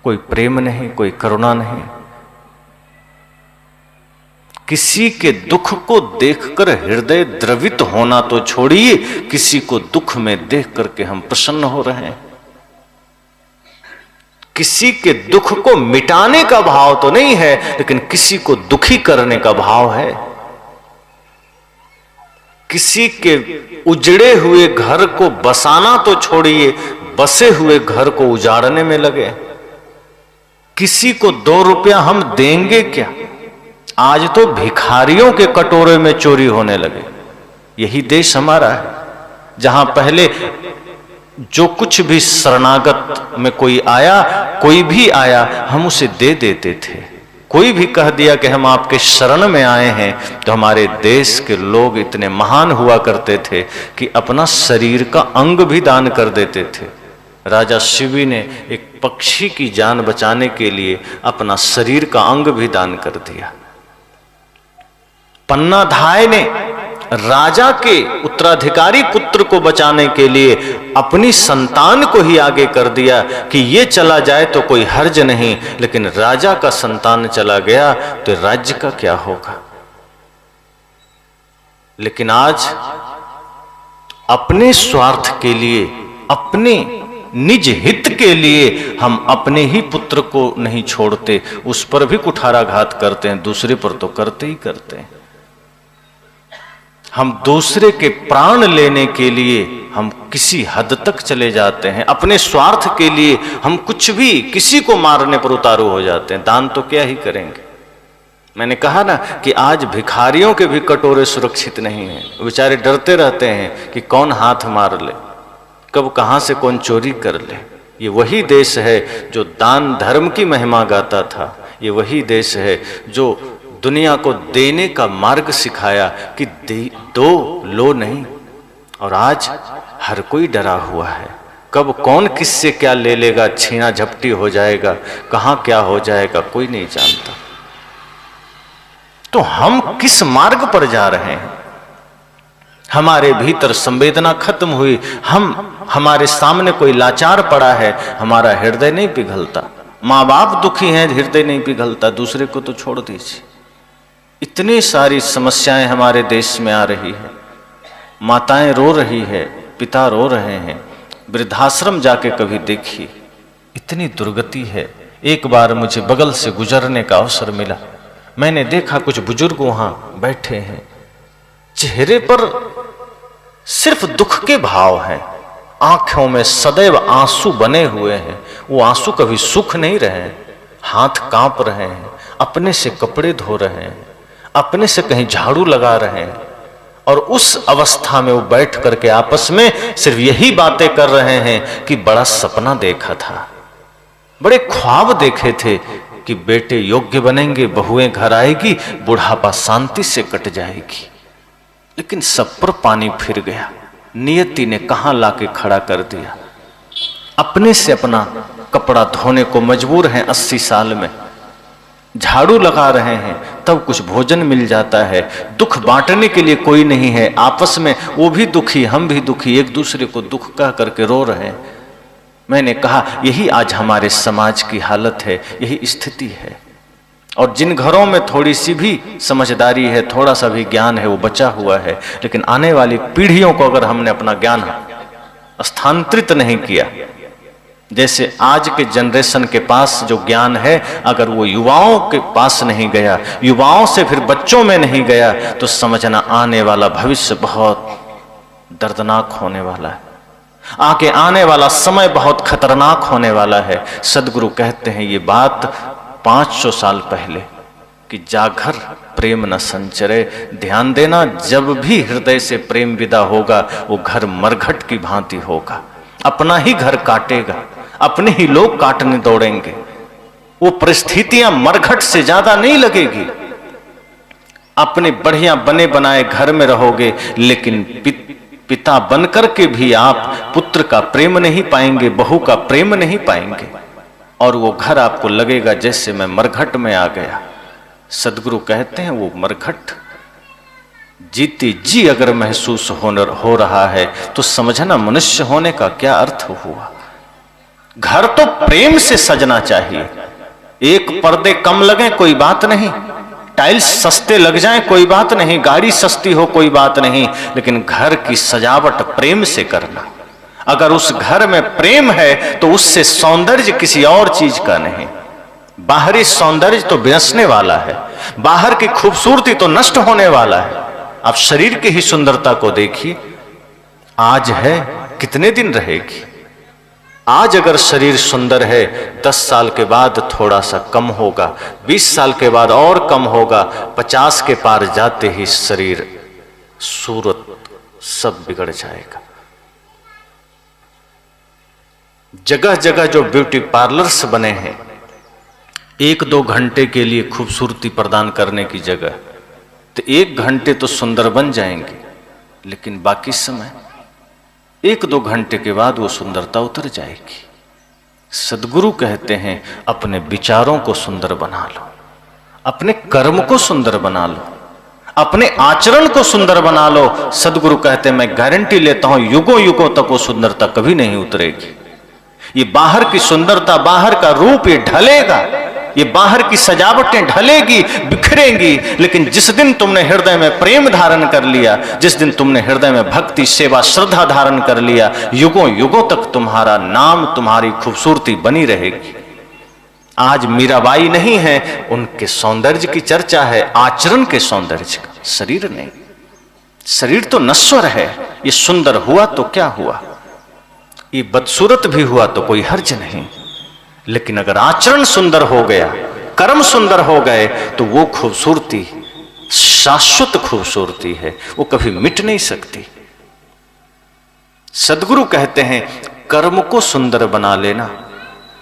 कोई प्रेम नहीं, कोई करुणा नहीं। किसी के दुख को देखकर हृदय द्रवित होना तो छोड़िए, किसी को दुख में देख करके हम प्रसन्न हो रहे हैं। किसी के दुख को मिटाने का भाव तो नहीं है, लेकिन किसी को दुखी करने का भाव है। किसी के उजड़े हुए घर को बसाना तो छोड़िए, बसे हुए घर को उजाड़ने में लगे। किसी को 2 रुपया हम देंगे क्या? आज तो भिखारियों के कटोरे में चोरी होने लगे। यही देश हमारा है, जहां पहले जो कुछ भी शरणागत में कोई आया, कोई भी आया, हम उसे दे देते थे। कोई भी कह दिया कि हम आपके शरण में आए हैं, तो हमारे देश के लोग इतने महान हुआ करते थे कि अपना शरीर का अंग भी दान कर देते थे। राजा शिवी ने एक पक्षी की जान बचाने के लिए अपना शरीर का अंग भी दान कर दिया। पन्नाधाय ने राजा के उत्तराधिकारी पुत्र को बचाने के लिए अपनी संतान को ही आगे कर दिया कि ये चला जाए तो कोई हर्ज नहीं, लेकिन राजा का संतान चला गया तो राज्य का क्या होगा। लेकिन आज अपने स्वार्थ के लिए, अपने निज हित के लिए हम अपने ही पुत्र को नहीं छोड़ते, उस पर भी कुठाराघात करते हैं, दूसरे पर तो करते ही करते हैं। हम दूसरे के प्राण लेने के लिए हम किसी हद तक चले जाते हैं। अपने स्वार्थ के लिए हम कुछ भी, किसी को मारने पर उतारू हो जाते हैं। दान तो क्या ही करेंगे। मैंने कहा ना कि आज भिखारियों के भी कटोरे सुरक्षित नहीं हैं। बेचारे डरते रहते हैं कि कौन हाथ मार ले, कब कहां से कौन चोरी कर ले। ये वही देश है जो दान धर्म की महिमा गाता था। ये वही देश है जो दुनिया को देने का मार्ग सिखाया कि दो लो नहीं। और आज हर कोई डरा हुआ है, कब कौन किससे क्या ले लेगा, छीना झपटी हो जाएगा, कहां क्या हो जाएगा कोई नहीं जानता। तो हम किस मार्ग पर जा रहे हैं? हमारे भीतर संवेदना खत्म हुई। हमारे सामने कोई लाचार पड़ा है, हमारा हृदय नहीं पिघलता। माँ बाप दुखी हैं, हृदय नहीं पिघलता, दूसरे को तो छोड़ दीजिए। इतनी सारी समस्याएं हमारे देश में आ रही है। माताएं रो रही है, पिता रो रहे हैं। वृद्धाश्रम जाके कभी देखिए, इतनी दुर्गति है। एक बार मुझे बगल से गुजरने का अवसर मिला। मैंने देखा कुछ बुजुर्ग वहां बैठे हैं, चेहरे पर सिर्फ दुख के भाव हैं, आंखों में सदैव आंसू बने हुए हैं। वो आंसू कभी सुख नहीं रहे हैं। हाथ कांप रहे हैं, अपने से कपड़े धो रहे हैं, अपने से कहीं झाड़ू लगा रहे हैं। और उस अवस्था में वो बैठ करके आपस में सिर्फ यही बातें कर रहे हैं कि बड़ा सपना देखा था, बड़े ख्वाब देखे थे कि बेटे योग्य बनेंगे, बहुएं घर आएगी, बुढ़ापा शांति से कट जाएगी। लेकिन सब पर पानी फिर गया। नियति ने कहां लाके खड़ा कर दिया। अपने से अपना कपड़ा धोने को मजबूर हैं 80 साल में। झाड़ू लगा रहे हैं तब कुछ भोजन मिल जाता है। दुख बांटने के लिए कोई नहीं है। आपस में वो भी दुखी, हम भी दुखी, एक दूसरे को दुख कह करके रो रहे हैं। मैंने कहा यही आज हमारे समाज की हालत है, यही स्थिति है। और जिन घरों में थोड़ी सी भी समझदारी है, थोड़ा सा भी ज्ञान है, वो बचा हुआ है। लेकिन आने वाली पीढ़ियों को अगर हमने अपना ज्ञान स्थानांतरित नहीं किया, जैसे आज के जनरेशन के पास जो ज्ञान है अगर वो युवाओं के पास नहीं गया, युवाओं से फिर बच्चों में नहीं गया, तो समझना आने वाला भविष्य बहुत दर्दनाक होने वाला है। आगे आने वाला समय बहुत खतरनाक होने वाला है। सदगुरु कहते हैं ये बात 500 साल पहले कि जागर प्रेम न संचरे। ध्यान देना, जब भी हृदय से प्रेम विदा होगा वो घर मरघट की भांति होगा, अपना ही घर काटेगा, अपने ही लोग काटने दौड़ेंगे। वो परिस्थितियां मरघट से ज्यादा नहीं लगेगी। अपने बढ़िया बने बनाए घर में रहोगे, लेकिन पिता बनकर के भी आप पुत्र का प्रेम नहीं पाएंगे, बहू का प्रेम नहीं पाएंगे, और वो घर आपको लगेगा जैसे मैं मरघट में आ गया। सदगुरु कहते हैं वो मरघट जीती जी अगर महसूस हो रहा है तो समझना मनुष्य होने का क्या अर्थ हुआ। घर तो प्रेम से सजना चाहिए। एक पर्दे कम लगे कोई बात नहीं, टाइल्स सस्ते लग जाएं कोई बात नहीं, गाड़ी सस्ती हो कोई बात नहीं, लेकिन घर की सजावट प्रेम से करना। अगर उस घर में प्रेम है तो उससे सौंदर्य किसी और चीज का नहीं। बाहरी सौंदर्य तो बिनसने वाला है, बाहर की खूबसूरती तो नष्ट होने वाला है। आप शरीर की ही सुंदरता को देखिए, आज है कितने दिन रहेगी। आज अगर शरीर सुंदर है, 10 साल के बाद थोड़ा सा कम होगा, 20 साल के बाद और कम होगा, 50 के पार जाते ही शरीर सूरत सब बिगड़ जाएगा। जगह जगह जो ब्यूटी पार्लर्स बने हैं, 1-2 घंटे के लिए खूबसूरती प्रदान करने की जगह, तो 1 घंटे तो सुंदर बन जाएंगे, लेकिन बाकी समय 1-2 घंटे के बाद वो सुंदरता उतर जाएगी। सदगुरु कहते हैं अपने विचारों को सुंदर बना लो, अपने कर्म को सुंदर बना लो, अपने आचरण को सुंदर बना लो। सदगुरु कहते हैं मैं गारंटी लेता हूं युगों युगों तक वो सुंदरता कभी नहीं उतरेगी। ये बाहर की सुंदरता, बाहर का रूप ये ढलेगा, ये बाहर की सजावटें ढलेगी, बिखरेंगी, लेकिन जिस दिन तुमने हृदय में प्रेम धारण कर लिया, जिस दिन तुमने हृदय में भक्ति सेवा श्रद्धा धारण कर लिया, युगों युगों तक तुम्हारा नाम, तुम्हारी खूबसूरती बनी रहेगी। आज मीराबाई नहीं है, उनके सौंदर्य की चर्चा है, आचरण के सौंदर्य का, शरीर नहीं। शरीर तो नश्वर है, ये सुंदर हुआ तो क्या हुआ, ये बदसूरत भी हुआ तो कोई हर्ज नहीं, लेकिन अगर आचरण सुंदर हो गया, कर्म सुंदर हो गए, तो वो खूबसूरती शाश्वत खूबसूरती है, वो कभी मिट नहीं सकती। सदगुरु कहते हैं कर्म को सुंदर बना लेना,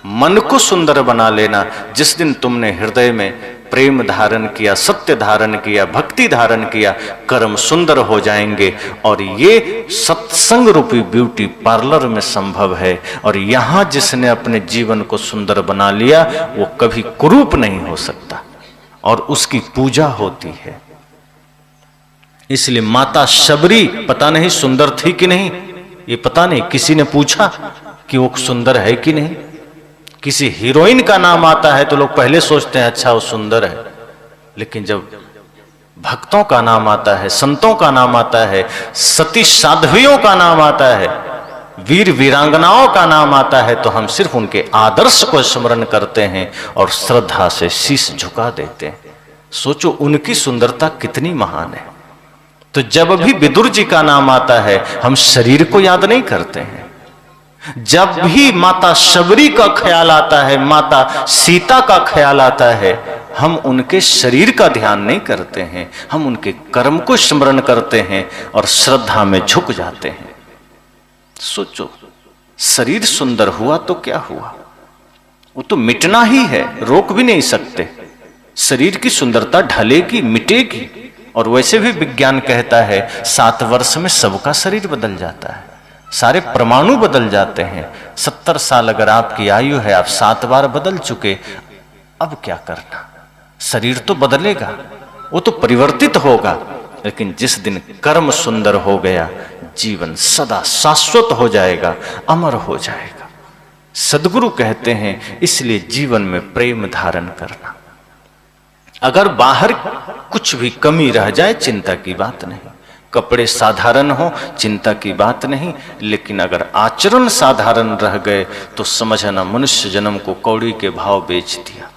मन को सुंदर बना लेना। जिस दिन तुमने हृदय में प्रेम धारण किया, सत्य धारण किया, भक्ति धारण किया, कर्म सुंदर हो जाएंगे। और ये सत्संग रूपी ब्यूटी पार्लर में संभव है। और यहां जिसने अपने जीवन को सुंदर बना लिया वो कभी कुरूप नहीं हो सकता, और उसकी पूजा होती है। इसलिए माता शबरी पता नहीं सुंदर थी कि नहीं, ये पता नहीं, किसी ने पूछा कि वो सुंदर है कि नहीं। किसी हीरोइन का नाम आता है तो लोग पहले सोचते हैं अच्छा वो सुंदर है, लेकिन जब भक्तों का नाम आता है, संतों का नाम आता है, सती साध्वियों का नाम आता है, वीर वीरांगनाओं का नाम आता है, तो हम सिर्फ उनके आदर्श को स्मरण करते हैं और श्रद्धा से शीश झुका देते हैं। सोचो उनकी सुंदरता कितनी महान है। तो जब भी विदुर जी का नाम आता है हम शरीर को याद नहीं करते हैं। जब भी माता शबरी का ख्याल आता है, माता सीता का ख्याल आता है, हम उनके शरीर का ध्यान नहीं करते हैं, हम उनके कर्म को स्मरण करते हैं और श्रद्धा में झुक जाते हैं। सोचो शरीर सुंदर हुआ तो क्या हुआ, वो तो मिटना ही है, रोक भी नहीं सकते। शरीर की सुंदरता ढलेगी, मिटेगी। और वैसे भी विज्ञान कहता है 7 वर्ष में सबका शरीर बदल जाता है, सारे परमाणु बदल जाते हैं। 70 साल अगर आपकी आयु है, आप 7 बार बदल चुके, अब क्या करना। शरीर तो बदलेगा, वो तो परिवर्तित होगा, लेकिन जिस दिन कर्म सुंदर हो गया, जीवन सदा शाश्वत हो जाएगा, अमर हो जाएगा। सदगुरु कहते हैं इसलिए जीवन में प्रेम धारण करना। अगर बाहर कुछ भी कमी रह जाए चिंता की बात नहीं, कपड़े साधारण हो चिंता की बात नहीं, लेकिन अगर आचरण साधारण रह गए तो समझना मनुष्य जन्म को कौड़ी के भाव बेच दिया।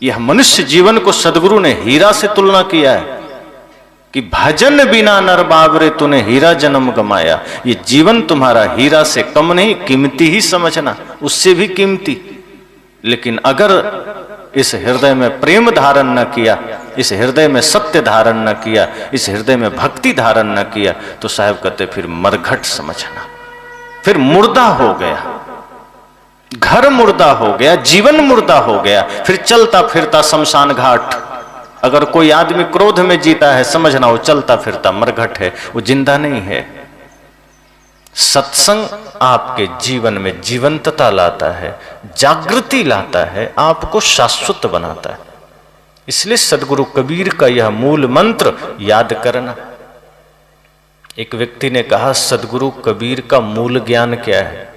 यह मनुष्य जीवन को सदगुरु ने हीरा से तुलना किया है। कि भजन बिना नर बाबरे तूने हीरा जन्म गमाया। ये जीवन तुम्हारा हीरा से कम नहीं, कीमती ही समझना, उससे भी कीमती। लेकिन अगर इस हृदय में प्रेम धारण न किया, इस हृदय में सत्य धारण न किया, इस हृदय में भक्ति धारण न किया, तो साहब कहते फिर मरघट समझना, फिर मुर्दा हो गया, घर मुर्दा हो गया, जीवन मुर्दा हो गया, फिर चलता फिरता शमशान घाट। अगर कोई आदमी क्रोध में जीता है, समझना वो चलता फिरता मरघट है, वो जिंदा नहीं है। सत्संग आपके जीवन में जीवंतता लाता है, जागृति लाता है, आपको शाश्वत बनाता है। इसलिए सदगुरु कबीर का यह मूल मंत्र याद करना। एक व्यक्ति ने कहा, सदगुरु कबीर का मूल ज्ञान क्या है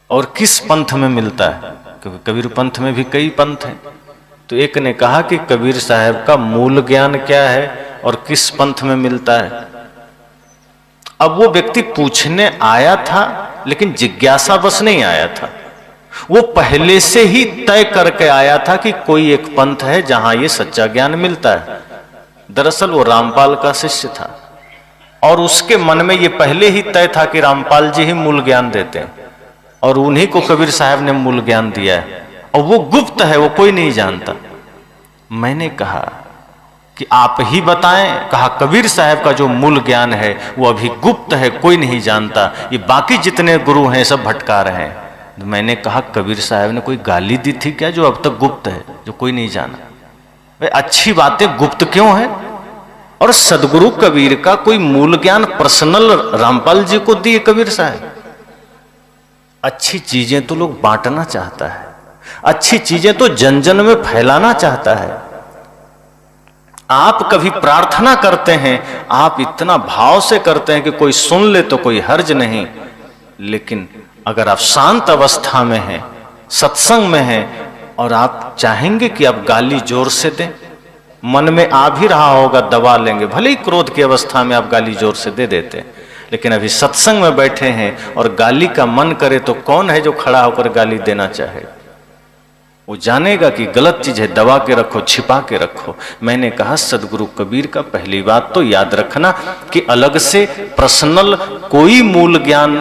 और किस पंथ में मिलता है? क्योंकि कबीर पंथ में भी कई पंथ हैं। तो एक ने कहा कि कबीर साहब का मूल ज्ञान क्या है और किस पंथ में मिलता है। अब वो व्यक्ति पूछने आया था, लेकिन जिज्ञासा बस नहीं आया था, वो पहले से ही तय करके आया था कि कोई एक पंथ है जहां ये सच्चा ज्ञान मिलता है। दरअसल वो रामपाल का शिष्य था और उसके मन में ये पहले ही तय था कि रामपाल जी ही मूल ज्ञान देते हैं और उन्हीं को कबीर साहब ने मूल ज्ञान दिया है, और वो गुप्त है, वो कोई नहीं जानता। मैंने कहा कि आप ही बताएं। कहा, कबीर साहब का जो मूल ज्ञान है वो अभी गुप्त है, कोई नहीं जानता, ये बाकी जितने गुरु हैं सब भटका रहे हैं। मैंने कहा, कबीर साहब ने कोई गाली दी थी क्या जो अब तक गुप्त है, जो कोई नहीं जाना? भाई अच्छी बातें गुप्त क्यों है? और सदगुरु कबीर का कोई मूल ज्ञान पर्सनल रामपाल जी को दिए कबीर साहब। अच्छी चीजें तो लोग बांटना चाहता है, अच्छी चीजें तो जन जन में फैलाना चाहता है। आप कभी प्रार्थना करते हैं, आप इतना भाव से करते हैं कि कोई सुन ले तो कोई हर्ज नहीं, लेकिन अगर आप शांत अवस्था में हैं, सत्संग में हैं और आप चाहेंगे कि आप गाली जोर से दें, मन में आ भी रहा होगा दबा लेंगे, भले ही क्रोध की अवस्था में आप गाली जोर से दे देते हैं, लेकिन अभी सत्संग में बैठे हैं और गाली का मन करे तो कौन है जो खड़ा होकर गाली देना चाहे? वो जानेगा कि गलत चीज है, दबा के रखो, छिपा के रखो। मैंने कहा, सदगुरु कबीर का पहली बात तो याद रखना कि अलग से पर्सनल कोई मूल ज्ञान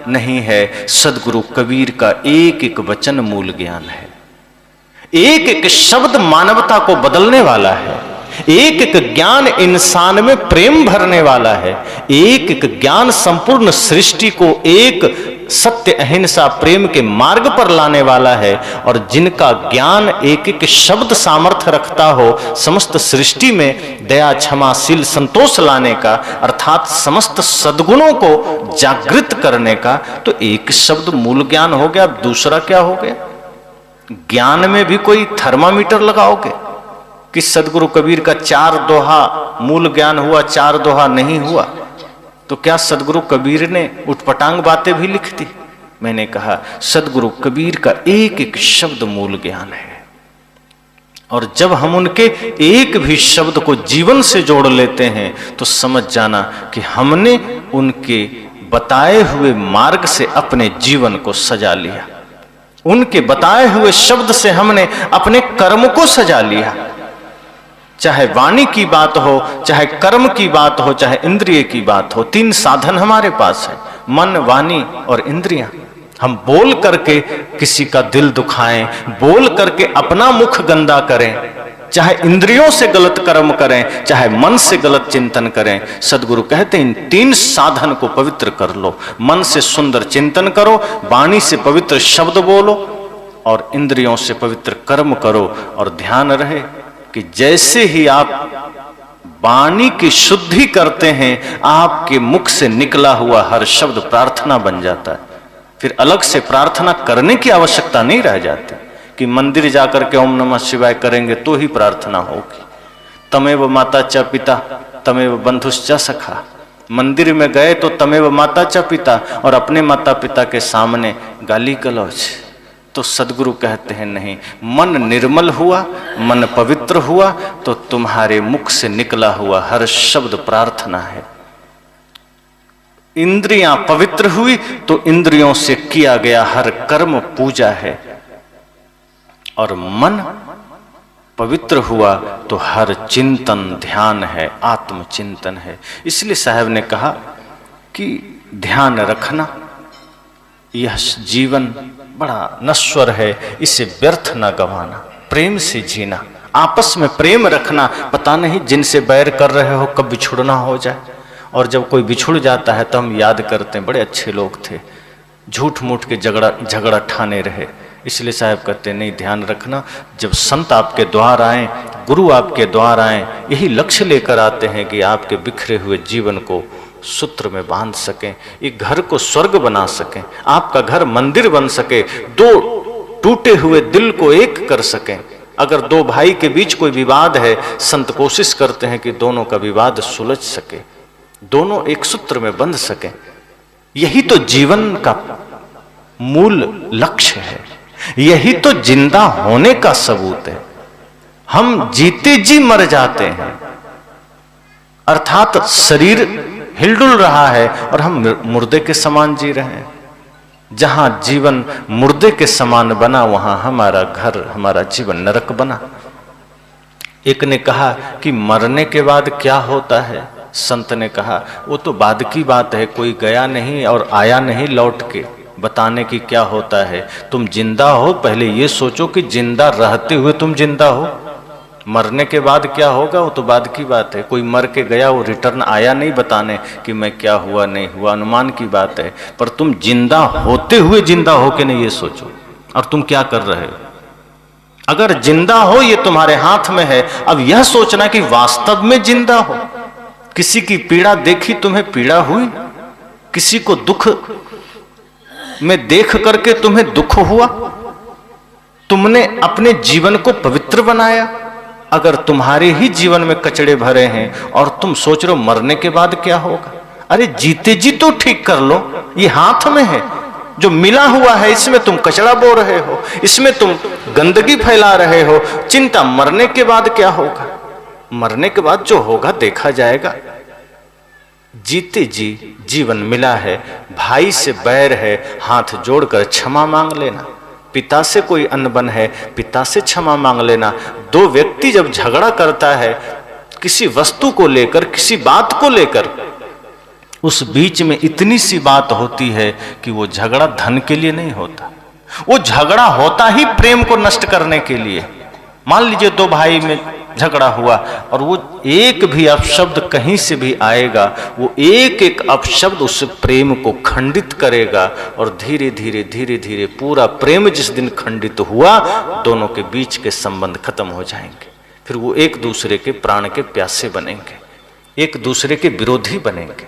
नहीं है। सदगुरु कबीर का एक एक वचन मूल ज्ञान है, एक एक शब्द मानवता को बदलने वाला है, एक एक ज्ञान इंसान में प्रेम भरने वाला है, एक एक ज्ञान संपूर्ण सृष्टि को एक सत्य अहिंसा प्रेम के मार्ग पर लाने वाला है। और जिनका ज्ञान एक एक शब्द सामर्थ्य रखता हो समस्त सृष्टि में दया क्षमाशील संतोष लाने का, अर्थात समस्त सद्गुणों को जागृत करने का, तो एक शब्द मूल ज्ञान हो गया। अब दूसरा क्या हो गया? ज्ञान में भी कोई थर्मामीटर लगाओगे कि सदगुरु कबीर का 4 दोहा मूल ज्ञान हुआ, 4 दोहा नहीं हुआ? तो क्या सदगुरु कबीर ने उटपटांग बातें भी लिख दी? मैंने कहा, सदगुरु कबीर का एक एक शब्द मूल ज्ञान है। और जब हम उनके एक भी शब्द को जीवन से जोड़ लेते हैं तो समझ जाना कि हमने उनके बताए हुए मार्ग से अपने जीवन को सजा लिया, उनके बताए हुए शब्द से हमने अपने कर्म को सजा लिया। चाहे वाणी की बात हो, चाहे कर्म की बात हो, चाहे इंद्रिय की बात हो, 3 साधन हमारे पास है, मन, वाणी और इंद्रियां। हम बोल करके किसी का दिल दुखाएं, बोल करके अपना मुख गंदा करें, चाहे इंद्रियों से गलत कर्म करें, चाहे मन से गलत चिंतन करें। सदगुरु कहते हैं इन 3 साधन को पवित्र कर लो। मन से सुंदर चिंतन करो, वाणी से पवित्र शब्द बोलो और इंद्रियों से पवित्र कर्म करो। और ध्यान रहे कि जैसे ही आप वाणी की शुद्धि करते हैं, आपके मुख से निकला हुआ हर शब्द प्रार्थना बन जाता है। फिर अलग से प्रार्थना करने की आवश्यकता नहीं रह जाती कि मंदिर जाकर के ओम नमः शिवाय करेंगे तो ही प्रार्थना होगी। तमेव माता च पिता तमेव बंधुश्च सखा। मंदिर में गए तो तमेव माता च पिता, और अपने माता पिता के सामने गाली गलौज। तो सदगुरु कहते हैं नहीं, मन निर्मल हुआ, मन पवित्र हुआ तो तुम्हारे मुख से निकला हुआ हर शब्द प्रार्थना है। इंद्रियां पवित्र हुई तो इंद्रियों से किया गया हर कर्म पूजा है। और मन पवित्र हुआ तो हर चिंतन ध्यान है, आत्मचिंतन है। इसलिए साहब ने कहा कि ध्यान रखना, यह जीवन बड़ा नश्वर है, इसे व्यर्थ न गंवाना, प्रेम से जीना, आपस में प्रेम रखना। पता नहीं जिनसे बैर कर रहे हो कब बिछुड़ना हो जाए, और जब कोई बिछुड़ जाता है तो हम याद करते हैं बड़े अच्छे लोग थे, झूठ मूठ के झगड़ा ठाने रहे। इसलिए साहब कहते नहीं, ध्यान रखना, जब संत आपके द्वार आए, गुरु आपके द्वार आए, यही लक्ष्य लेकर आते हैं कि आपके बिखरे हुए जीवन को सूत्र में बांध सकें, एक घर को स्वर्ग बना सकें, आपका घर मंदिर बन सके, दो टूटे हुए दिल को एक कर सकें। अगर दो भाई के बीच कोई विवाद है, संत कोशिश करते हैं कि दोनों का विवाद सुलझ सके, दोनों एक सूत्र में बंध सकें। यही तो जीवन का मूल लक्ष्य है, यही तो जिंदा होने का सबूत है। हम जीते जी मर जाते हैं, अर्थात शरीर हिलडुल रहा है और हम मुर्दे के समान जी रहे हैं। जहां जीवन मुर्दे के समान बना, वहां हमारा घर, हमारा जीवन नरक बना। एक ने कहा कि मरने के बाद क्या होता है? संत ने कहा वो तो बाद की बात है, कोई गया नहीं और आया नहीं लौट के बताने की क्या होता है। तुम जिंदा हो, पहले ये सोचो कि जिंदा रहते हुए तुम जिंदा हो। मरने के बाद क्या होगा वो तो बाद की बात है। कोई मर के गया, वो रिटर्न आया नहीं बताने कि मैं क्या हुआ नहीं हुआ, अनुमान की बात है। पर तुम जिंदा होते हुए जिंदा हो के नहीं, ये सोचो। और तुम क्या कर रहे हो? अगर जिंदा हो ये तुम्हारे हाथ में है। अब यह सोचना कि वास्तव में जिंदा हो। किसी की पीड़ा देखी, तुम्हें पीड़ा हुई? किसी को दुख में देख करके तुम्हें दुख हुआ? तुमने अपने जीवन को पवित्र बनाया? अगर तुम्हारे ही जीवन में कचड़े भरे हैं और तुम सोच रहे हो मरने के बाद क्या होगा, अरे जीते जी तो ठीक कर लो। ये हाथ में है, जो मिला हुआ है इसमें तुम कचड़ा बो रहे हो, इसमें तुम गंदगी फैला रहे हो। चिंता मरने के बाद क्या होगा? मरने के बाद जो होगा देखा जाएगा। जीते जी जीवन मिला है, भाई से बैर है, हाथ जोड़कर क्षमा मांग लेना। पिता से कोई अनबन है, पिता से क्षमा मांग लेना। दो व्यक्ति जब झगड़ा करता है किसी वस्तु को लेकर, किसी बात को लेकर, उस बीच में इतनी सी बात होती है कि वो झगड़ा धन के लिए नहीं होता, वो झगड़ा होता ही प्रेम को नष्ट करने के लिए। मान लीजिए दो भाई में झगड़ा हुआ और वो एक भी अपशब्द कहीं से भी आएगा, वो एक एक अपशब्द उस प्रेम को खंडित करेगा और धीरे धीरे धीरे धीरे पूरा प्रेम जिस दिन खंडित हुआ, दोनों के बीच के संबंध खत्म हो जाएंगे। फिर वो एक दूसरे के प्राण के प्यासे बनेंगे, एक दूसरे के विरोधी बनेंगे।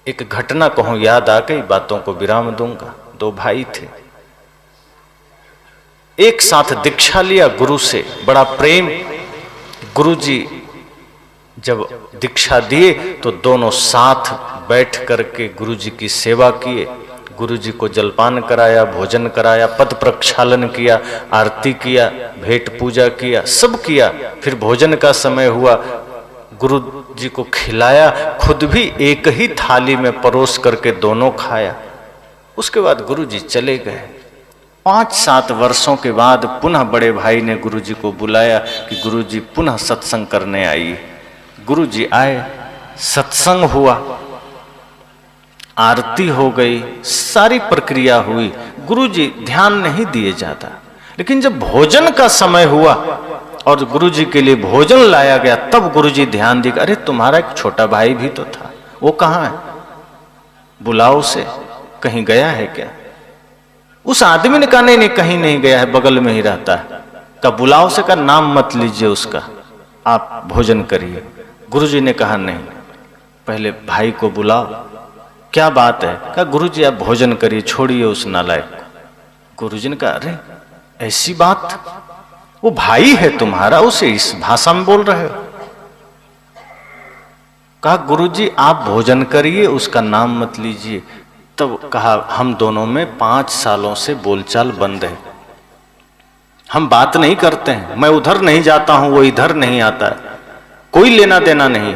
एक घटना कहूं, याद आ गई, बातों को विराम दूंगा। दो भाई थे, एक साथ दीक्षा लिया गुरु से, बड़ा प्रेम। गुरुजी जब दीक्षा दिए तो दोनों साथ बैठ करके गुरुजी की सेवा किए। गुरुजी को जलपान कराया, भोजन कराया, पद प्रक्षालन किया, आरती किया, भेंट पूजा किया, सब किया। फिर भोजन का समय हुआ, गुरुजी को खिलाया, खुद भी एक ही थाली में परोस करके दोनों खाया। उसके बाद गुरुजी चले गए। 5-7 वर्षों के बाद पुनः बड़े भाई ने गुरुजी को बुलाया कि गुरुजी पुनः सत्संग करने आइए। गुरुजी आए, सत्संग हुआ, आरती हो गई, सारी प्रक्रिया हुई। गुरुजी ध्यान नहीं दिए जाता, लेकिन जब भोजन का समय हुआ और गुरुजी के लिए भोजन लाया गया, तब गुरुजी ध्यान दिए, अरे तुम्हारा एक छोटा भाई भी तो था, वो कहाँ है? बुलाओ उसे, कहीं गया है क्या? उस आदमी ने कहा नहीं कहीं नहीं गया है, बगल में ही रहता है। का बुलाओ से, का नाम मत लीजिए उसका, आप भोजन करिए। गुरुजी ने कहा नहीं, पहले भाई को बुलाओ। क्या बात है? कहा गुरुजी आप भोजन करिए, छोड़िए उस नालायक को। गुरुजी ने कहा अरे ऐसी बात, वो भाई है तुम्हारा, उसे इस भाषा में बोल रहे हो? कहा गुरुजी आप भोजन करिए, उसका नाम मत लीजिए। तब कहा हम दोनों में 5 सालों से बोलचाल बंद है, हम बात नहीं करते हैं। मैं उधर नहीं जाता हूं, वो इधर नहीं आता है, कोई लेना देना नहीं।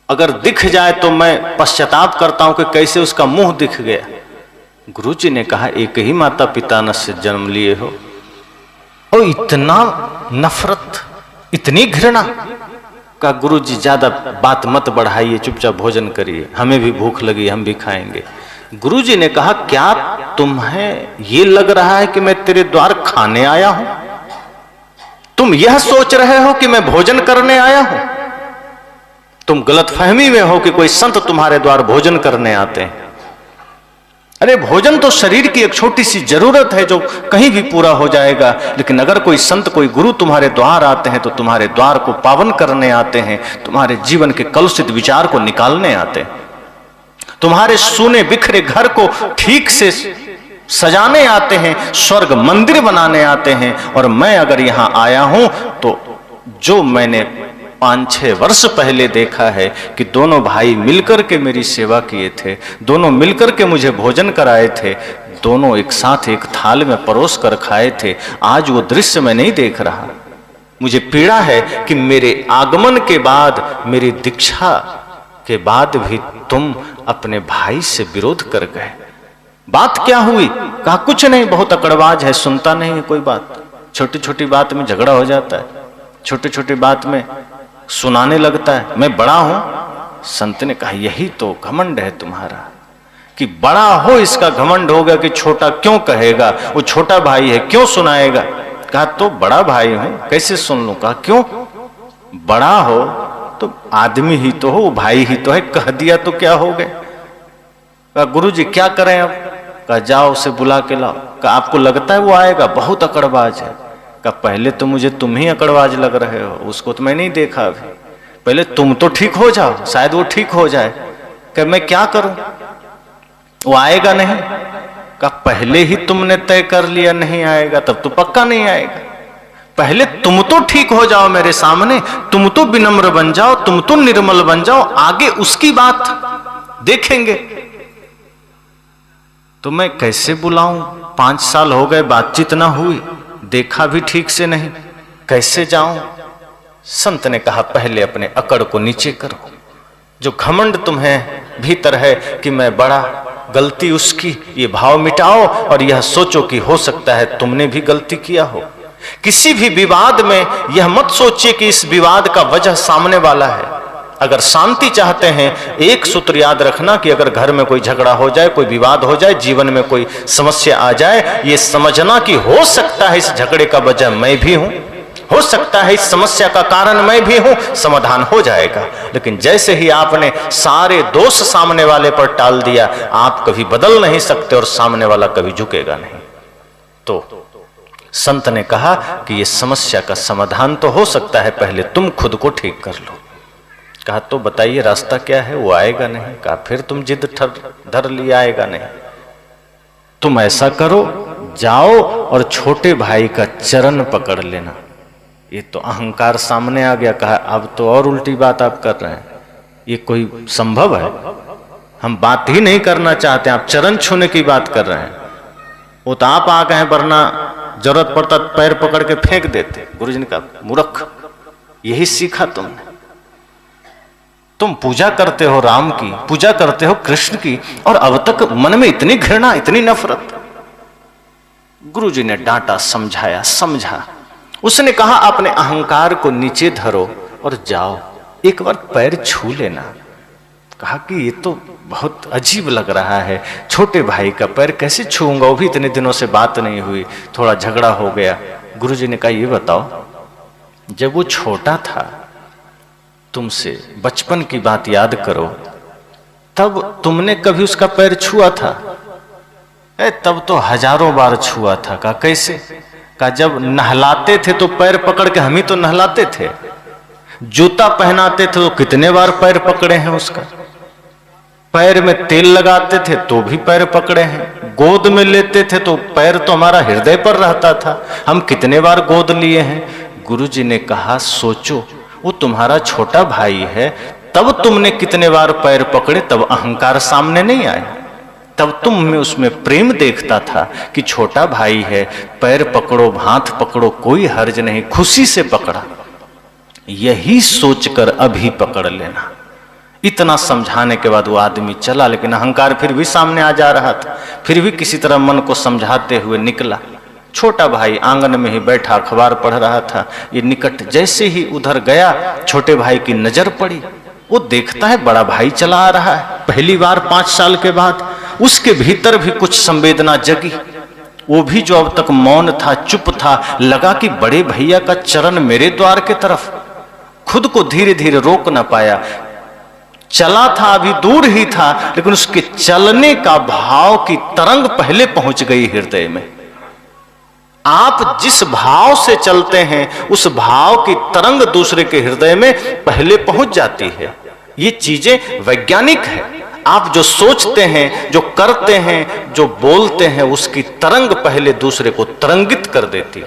अगर दिख जाए तो मैं पश्चाताप करता हूं कि कैसे उसका मुंह दिख गया। गुरुजी ने कहा एक ही माता पिता न से जन्म लिए हो और इतना नफरत, इतनी घृणा। का गुरु जी ज्यादा बात मत बढ़ाइए, चुपचाप भोजन करिए, हमें भी भूख लगी, हम भी खाएंगे। गुरु जी ने कहा, क्या तुम्हें ये लग रहा है कि मैं तेरे द्वार खाने आया हूं? तुम यह सोच रहे हो कि मैं भोजन करने आया हूं? तुम गलतफहमी में हो कि कोई संत तुम्हारे द्वार भोजन करने आते हैं। अरे भोजन तो शरीर की एक छोटी सी जरूरत है जो कहीं भी पूरा हो जाएगा, लेकिन अगर कोई संत, कोई गुरु तुम्हारे द्वार आते हैं तो तुम्हारे द्वार को पावन करने आते हैं, तुम्हारे जीवन के कलुषित विचार को निकालने आते हैं, तुम्हारे सूने बिखरे घर को ठीक से सजाने आते हैं, स्वर्ग मंदिर बनाने आते हैं। और मैं अगर यहां आया हूं तो जो मैंने 5-6 वर्ष पहले देखा है कि दोनों भाई मिलकर के मेरी सेवा किए थे, दोनों मिलकर के मुझे भोजन कराए थे, दोनों एक साथ एक थाल में परोस कर खाए थे, आज वो दृश्य मैं नहीं देख रहा। मुझे पीड़ा है कि मेरे आगमन के बाद, मेरी दीक्षा के बाद भी तुम अपने भाई से विरोध कर गए। बात क्या हुई? कहा कुछ नहीं, बहुत अकड़बाज है, सुनता नहीं है कोई बात, छोटी छोटी बात में झगड़ा हो जाता है, छोटी छोटी बात में सुनाने लगता है, मैं बड़ा हूं। संत ने कहा, यही तो घमंड है तुम्हारा कि बड़ा हो, इसका घमंड होगा कि छोटा क्यों कहेगा, वो छोटा भाई है क्यों सुनाएगा। कहा तो बड़ा भाई हूं, कैसे सुन लूं? कहा क्यों? बड़ा हो तो आदमी ही तो हो, भाई ही तो है, कह दिया तो क्या हो गया। कहा गुरु जी क्या करें अब? कहा जाओ उसे बुला के लाओ। कहा आपको लगता है वो आएगा? बहुत अकड़बाज है। कहा पहले तो मुझे तुम ही अकड़बाज लग रहे हो, उसको तो मैं नहीं देखा अभी, पहले तुम तो ठीक हो जाओ, शायद वो ठीक हो जाए। कहा मैं क्या करूं, वो आएगा नहीं। कहा पहले ही तुमने तय कर लिया नहीं आएगा, तब तो पक्का नहीं आएगा। पहले तुम तो ठीक हो जाओ मेरे सामने, तुम तो विनम्र बन जाओ, तुम तो निर्मल बन जाओ, आगे उसकी बात देखेंगे। तो मैं कैसे बुलाऊं? 5 साल हो गए, बातचीत ना हुई, देखा भी ठीक से नहीं, कैसे जाऊं? संत ने कहा पहले अपने अकड़ को नीचे करो, जो घमंड तुम्हें भीतर है कि मैं बड़ा, गलती उसकी, ये भाव मिटाओ और यह सोचो कि हो सकता है तुमने भी गलती किया हो। किसी भी विवाद में यह मत सोचिए कि इस विवाद का वजह सामने वाला है। अगर शांति चाहते हैं, एक सूत्र याद रखना कि अगर घर में कोई झगड़ा हो जाए, कोई विवाद हो जाए, जीवन में कोई समस्या आ जाए, ये समझना कि हो सकता है इस झगड़े का वजह मैं भी हूं, हो सकता है इस समस्या का कारण मैं भी हूं, समाधान हो जाएगा। लेकिन जैसे ही आपने सारे दोष सामने वाले पर टाल दिया, आप कभी बदल नहीं सकते और सामने वाला कभी झुकेगा नहीं। तो संत ने कहा कि ये समस्या का समाधान तो हो सकता है, पहले तुम खुद को ठीक कर लो। कहा तो बताइए रास्ता क्या है? वो आएगा नहीं। कहा फिर तुम जिद धर लिया, आएगा नहीं। तुम ऐसा करो, जाओ और छोटे भाई का चरण पकड़ लेना। ये तो अहंकार सामने आ गया। कहा अब तो और उल्टी बात आप कर रहे हैं, ये कोई संभव है? हम बात ही नहीं करना चाहते, आप चरण छूने की बात कर रहे हैं। वो तो आप आ गए, वरना जरूरत पड़ता पैर पकड़ के फेंक देते। गुरुजी ने कहा मूर्ख, यही सीखा तुमने? तुम पूजा करते हो राम की, पूजा करते हो कृष्ण की, और अब तक मन में इतनी घृणा, इतनी नफरत। गुरुजी ने डांटा, समझाया, समझा। उसने कहा अपने अहंकार को नीचे धरो और जाओ, एक बार पैर छू लेना। कहा कि ये तो बहुत अजीब लग रहा है, छोटे भाई का पैर कैसे छूऊंगा, वो भी इतने दिनों से बात नहीं हुई, थोड़ा झगड़ा हो गया। गुरुजी ने कहा ये बताओ, जब वो छोटा था, तुमसे बचपन की बात याद करो, तब तुमने कभी उसका पैर छुआ था? तब तो हजारों बार छुआ था। कहा कैसे? कहा जब नहलाते थे तो पैर पकड़ के, हम ही तो नहलाते थे। जूता पहनाते थे तो कितने बार पैर पकड़े हैं उसका। पैर में तेल लगाते थे तो भी पैर पकड़े हैं। गोद में लेते थे तो पैर तो हमारा हृदय पर रहता था, हम कितने बार गोद लिए हैं। गुरुजी ने कहा सोचो, वो तुम्हारा छोटा भाई है, तब तुमने कितने बार पैर पकड़े, तब अहंकार सामने नहीं आया। तब तुम में उसमें प्रेम देखता था कि छोटा भाई है, पैर पकड़ो, हाथ पकड़ो, कोई हर्ज नहीं, खुशी से पकड़ा। यही सोचकर अभी पकड़ लेना। इतना समझाने के बाद वो आदमी चला, लेकिन अहंकार फिर भी सामने आ जा रहा था। फिर भी किसी तरह मन को समझाते हुए निकला। छोटा भाई आंगन में ही बैठा अखबार पढ़ रहा था। ये निकट जैसे ही उधर गया, छोटे भाई की नजर पड़ी। वो देखता है बड़ा भाई चला आ रहा है, पहली बार 5 साल के बाद। उसके भीतर भी कुछ संवेदना जगी। वो भी जो अब तक मौन था, चुप था, लगा कि बड़े भैया का चरण मेरे द्वार के तरफ। खुद को धीरे धीरे रोक न पाया। चला था, अभी दूर ही था, लेकिन उसके चलने का भाव की तरंग पहले पहुंच गई हृदय में। आप जिस भाव से चलते हैं, उस भाव की तरंग दूसरे के हृदय में पहले पहुंच जाती है। ये चीजें वैज्ञानिक है। आप जो सोचते हैं, जो करते हैं, जो बोलते हैं, उसकी तरंग पहले दूसरे को तरंगित कर देती।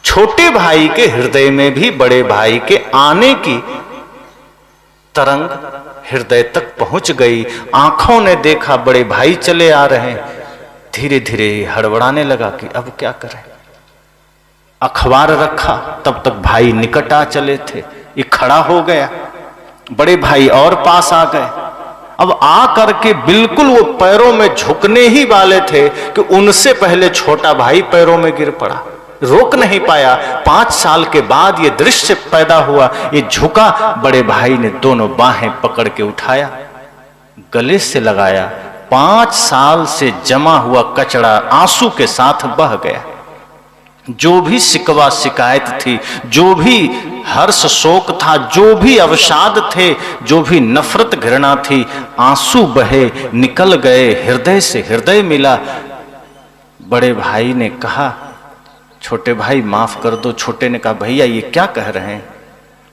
छोटे भाई के हृदय में भी बड़े भाई के आने की तरंग हृदय तक पहुंच गई। आंखों ने देखा बड़े भाई चले आ रहे हैं। धीरे धीरे हड़बड़ाने लगा कि अब क्या करें। अखबार रखा, तब तक भाई निकट आ चले थे। ये खड़ा हो गया, बड़े भाई और पास आ गए। अब आ करके बिल्कुल वो पैरों में झुकने ही वाले थे कि उनसे पहले छोटा भाई पैरों में गिर पड़ा। रोक नहीं पाया। 5 साल के बाद ये दृश्य पैदा हुआ। ये झुका, बड़े भाई ने दोनों बाहें पकड़ के उठाया, गले से लगाया। 5 साल से जमा हुआ कचरा आंसू के साथ बह गया। जो भी शिकवा शिकायत थी, जो भी हर्ष शोक था, जो भी अवसाद थे, जो भी नफरत घृणा थी, आंसू बहे, निकल गए, हृदय से हृदय मिला। बड़े भाई ने कहा, छोटे भाई माफ कर दो। छोटे ने कहा, भैया ये क्या कह रहे हैं?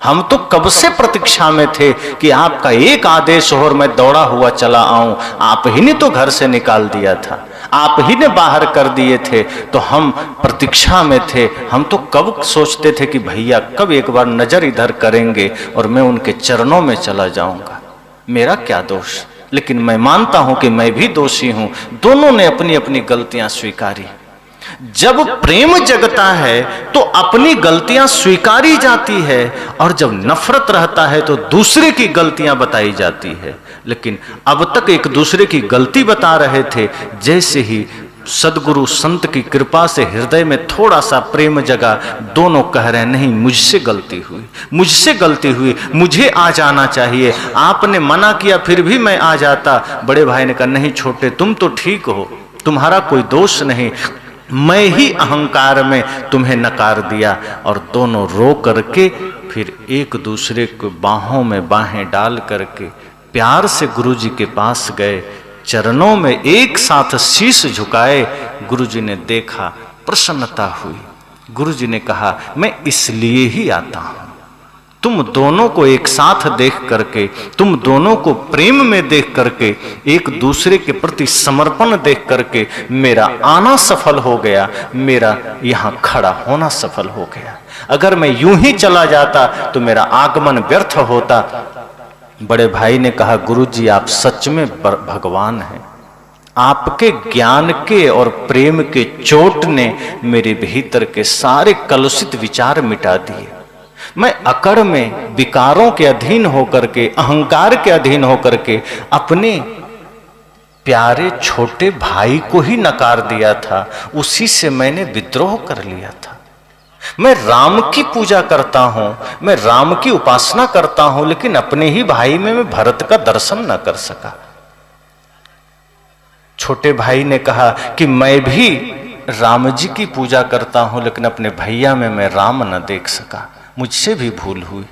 हम तो कब से प्रतीक्षा में थे कि आपका एक आदेश हो और मैं दौड़ा हुआ चला आऊं। आप ही ने तो घर से निकाल दिया था, आप ही ने बाहर कर दिए थे, तो हम प्रतीक्षा में थे। हम तो कब सोचते थे कि भैया कब एक बार नजर इधर करेंगे और मैं उनके चरणों में चला जाऊंगा। मेरा क्या दोष? लेकिन मैं मानता हूं कि मैं भी दोषी हूं। दोनों ने अपनी अपनी गलतियां स्वीकारी। जब प्रेम जगता है तो अपनी गलतियां स्वीकारी जाती है, और जब नफरत रहता है तो दूसरे की गलतियां बताई जाती है। लेकिन अब तक एक दूसरे की गलती बता रहे थे। जैसे ही सदगुरु संत की कृपा से हृदय में थोड़ा सा प्रेम जगा, दोनों कह रहे हैं, नहीं मुझसे गलती हुई, मुझसे गलती हुई, मुझे आ जाना चाहिए। आपने मना किया फिर भी मैं आ जाता। बड़े भाई ने कहा, नहीं छोटे, तुम तो ठीक हो, तुम्हारा कोई दोष नहीं, मैं ही अहंकार में तुम्हें नकार दिया। और दोनों रो करके फिर एक दूसरे को बाहों में बाहें डाल करके प्यार से गुरुजी के पास गए, चरणों में एक साथ शीश झुकाए। गुरुजी ने देखा, प्रसन्नता हुई। गुरुजी ने कहा, मैं इसलिए ही आता हूं, तुम दोनों को एक साथ देख करके, तुम दोनों को प्रेम में देख करके, एक दूसरे के प्रति समर्पण देख करके मेरा आना सफल हो गया, मेरा यहां खड़ा होना सफल हो गया। अगर मैं यूं ही चला जाता तो मेरा आगमन व्यर्थ होता। बड़े भाई ने कहा, गुरुजी आप सच में भगवान हैं। आपके ज्ञान के और प्रेम के चोट ने मेरे भीतर के सारे कलुषित विचार मिटा दिए। मैं अकड़ में विकारों के अधीन होकर के, अहंकार के अधीन होकर के अपने प्यारे छोटे भाई को ही नकार दिया था। उसी से मैंने विद्रोह कर लिया था। मैं राम की पूजा करता हूं, मैं राम की उपासना करता हूं, लेकिन अपने ही भाई में मैं भरत का दर्शन न कर सका। छोटे भाई ने कहा कि मैं भी राम जी की पूजा करता हूं, लेकिन अपने भैया में मैं राम न देख सका, मुझसे भी भूल हुई।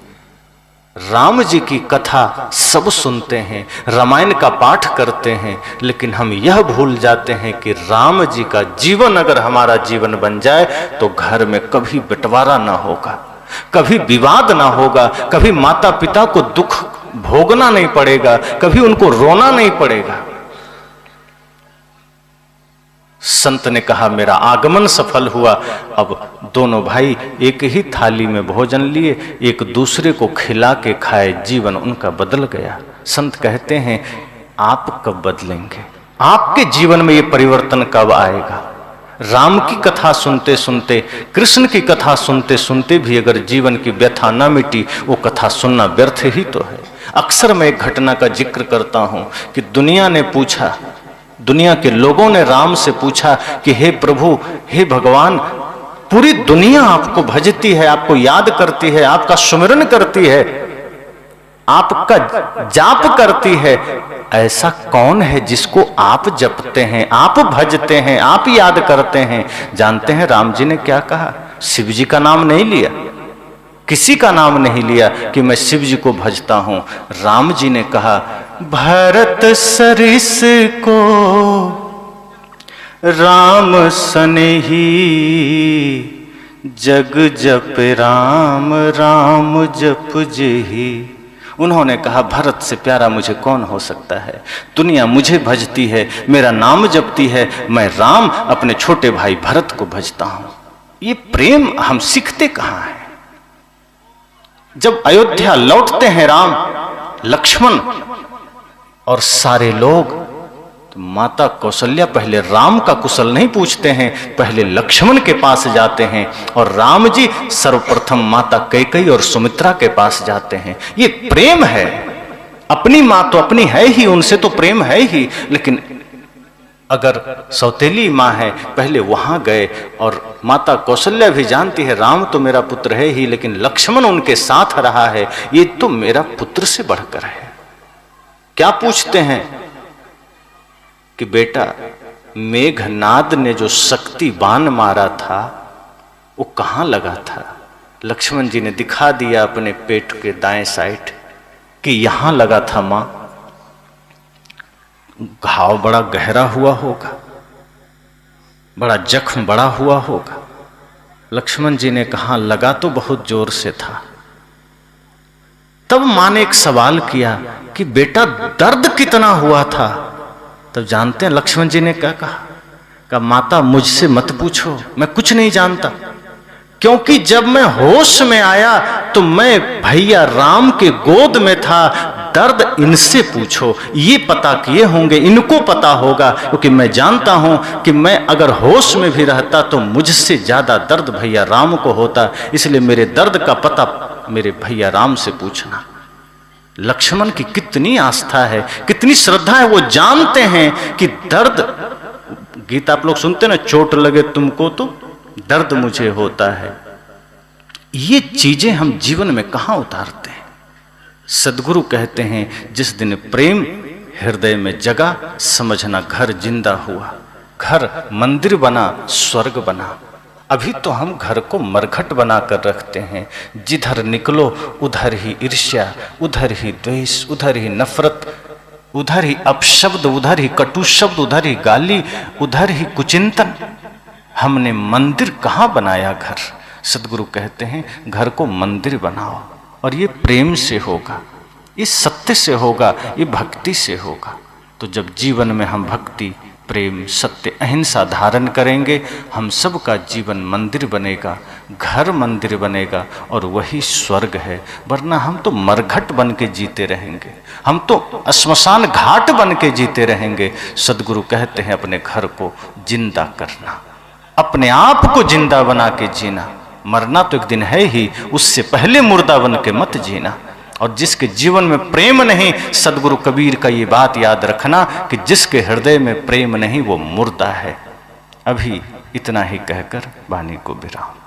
राम जी की कथा सब सुनते हैं, रामायण का पाठ करते हैं, लेकिन हम यह भूल जाते हैं कि राम जी का जीवन अगर हमारा जीवन बन जाए तो घर में कभी बंटवारा ना होगा, कभी विवाद ना होगा, कभी माता पिता को दुख भोगना नहीं पड़ेगा, कभी उनको रोना नहीं पड़ेगा। संत ने कहा, मेरा आगमन सफल हुआ। अब दोनों भाई एक ही थाली में भोजन लिए, एक दूसरे को खिला के खाए, जीवन उनका बदल गया। संत कहते हैं, आप कब बदलेंगे? आपके जीवन में ये परिवर्तन कब आएगा? राम की कथा सुनते सुनते, कृष्ण की कथा सुनते सुनते भी अगर जीवन की व्यथा न मिटी, वो कथा सुनना व्यर्थ ही तो है। अक्सर मैं एक घटना का जिक्र करता हूं कि दुनिया ने पूछा, दुनिया के लोगों ने राम से पूछा कि हे प्रभु, हे भगवान, पूरी दुनिया आपको भजती है, आपको याद करती है, आपका सुमिरन करती है, आपका जाप करती है, ऐसा कौन है जिसको आप जपते हैं, आप भजते हैं, आप याद करते हैं? जानते हैं राम जी ने क्या कहा? शिव जी का नाम नहीं लिया, किसी का नाम नहीं लिया कि मैं शिव जी को भजता हूं। राम जी ने कहा, भरत सरिस को राम सनेही, जग जप राम राम जप जेही। उन्होंने कहा, भरत से प्यारा मुझे कौन हो सकता है? दुनिया मुझे भजती है, मेरा नाम जपती है, मैं राम अपने छोटे भाई भरत को भजता हूं। ये प्रेम हम सीखते कहां हैं? जब अयोध्या लौटते हैं राम, लक्ष्मण और सारे लोग, तो माता कौशल्या पहले राम का कुशल नहीं पूछते हैं, पहले लक्ष्मण के पास जाते हैं, और राम जी सर्वप्रथम माता कैकेयी और सुमित्रा के पास जाते हैं। ये प्रेम है। अपनी मां तो अपनी है ही, उनसे तो प्रेम है ही, लेकिन अगर सौतेली मां है, पहले वहां गए। और माता कौशल्या भी जानती है राम तो मेरा पुत्र है ही, लेकिन लक्ष्मण उनके साथ रहा है, ये तो मेरा पुत्र से बढ़कर है। क्या पूछते हैं कि बेटा, मेघनाद ने जो शक्ति बाण मारा था वो कहां लगा था? लक्ष्मण जी ने दिखा दिया अपने पेट के दाएं साइड कि यहां लगा था मां। घाव बड़ा गहरा हुआ होगा, बड़ा जख्म बड़ा हुआ होगा। लक्ष्मण जी ने कहा, लगा तो बहुत जोर से था। तब मां ने एक सवाल किया कि बेटा दर्द कितना हुआ था? तब जानते हैं लक्ष्मण जी ने क्या कहा? माता मुझसे मत पूछो, मैं कुछ नहीं जानता, क्योंकि जब मैं होश में आया तो मैं भैया राम के गोद में था। दर्द इनसे पूछो, ये पता किए होंगे, इनको पता होगा, क्योंकि मैं जानता हूं कि मैं अगर होश में भी रहता तो मुझसे ज्यादा दर्द भैया राम को होता, इसलिए मेरे दर्द का पता मेरे भैया राम से पूछना। लक्ष्मण की कितनी आस्था है, कितनी श्रद्धा है, वो जानते हैं कि दर्द, गीता आप लोग सुनते ना, चोट लगे तुमको तो दर्द मुझे होता है। ये चीजें हम जीवन में कहां उतारते हैं? सदगुरु कहते हैं, जिस दिन प्रेम हृदय में जगा, समझना घर जिंदा हुआ, घर मंदिर बना, स्वर्ग बना। अभी तो हम घर को मरघट बनाकर रखते हैं, जिधर निकलो उधर ही ईर्ष्या, उधर ही द्वेष, उधर ही नफरत, उधर ही अपशब्द, उधर ही कटु शब्द, उधर ही गाली, उधर ही कुचिंतन। हमने मंदिर कहाँ बनाया घर? सदगुरु कहते हैं घर को मंदिर बनाओ, और ये प्रेम से होगा, ये सत्य से होगा, ये भक्ति से होगा। तो जब जीवन में हम भक्ति, प्रेम, सत्य, अहिंसा धारण करेंगे, हम सब का जीवन मंदिर बनेगा, घर मंदिर बनेगा, और वही स्वर्ग है। वरना हम तो मरघट बन के जीते रहेंगे, हम तो श्मशान घाट बन के जीते रहेंगे। सदगुरु कहते हैं अपने घर को जिंदा करना, अपने आप को जिंदा बना के जीना। मरना तो एक दिन है ही, उससे पहले मुर्दा बन के मत जीना। और जिसके जीवन में प्रेम नहीं, सदगुरु कबीर का ये बात याद रखना कि जिसके हृदय में प्रेम नहीं वो मुर्दा है। अभी इतना ही कहकर वाणी को विराम।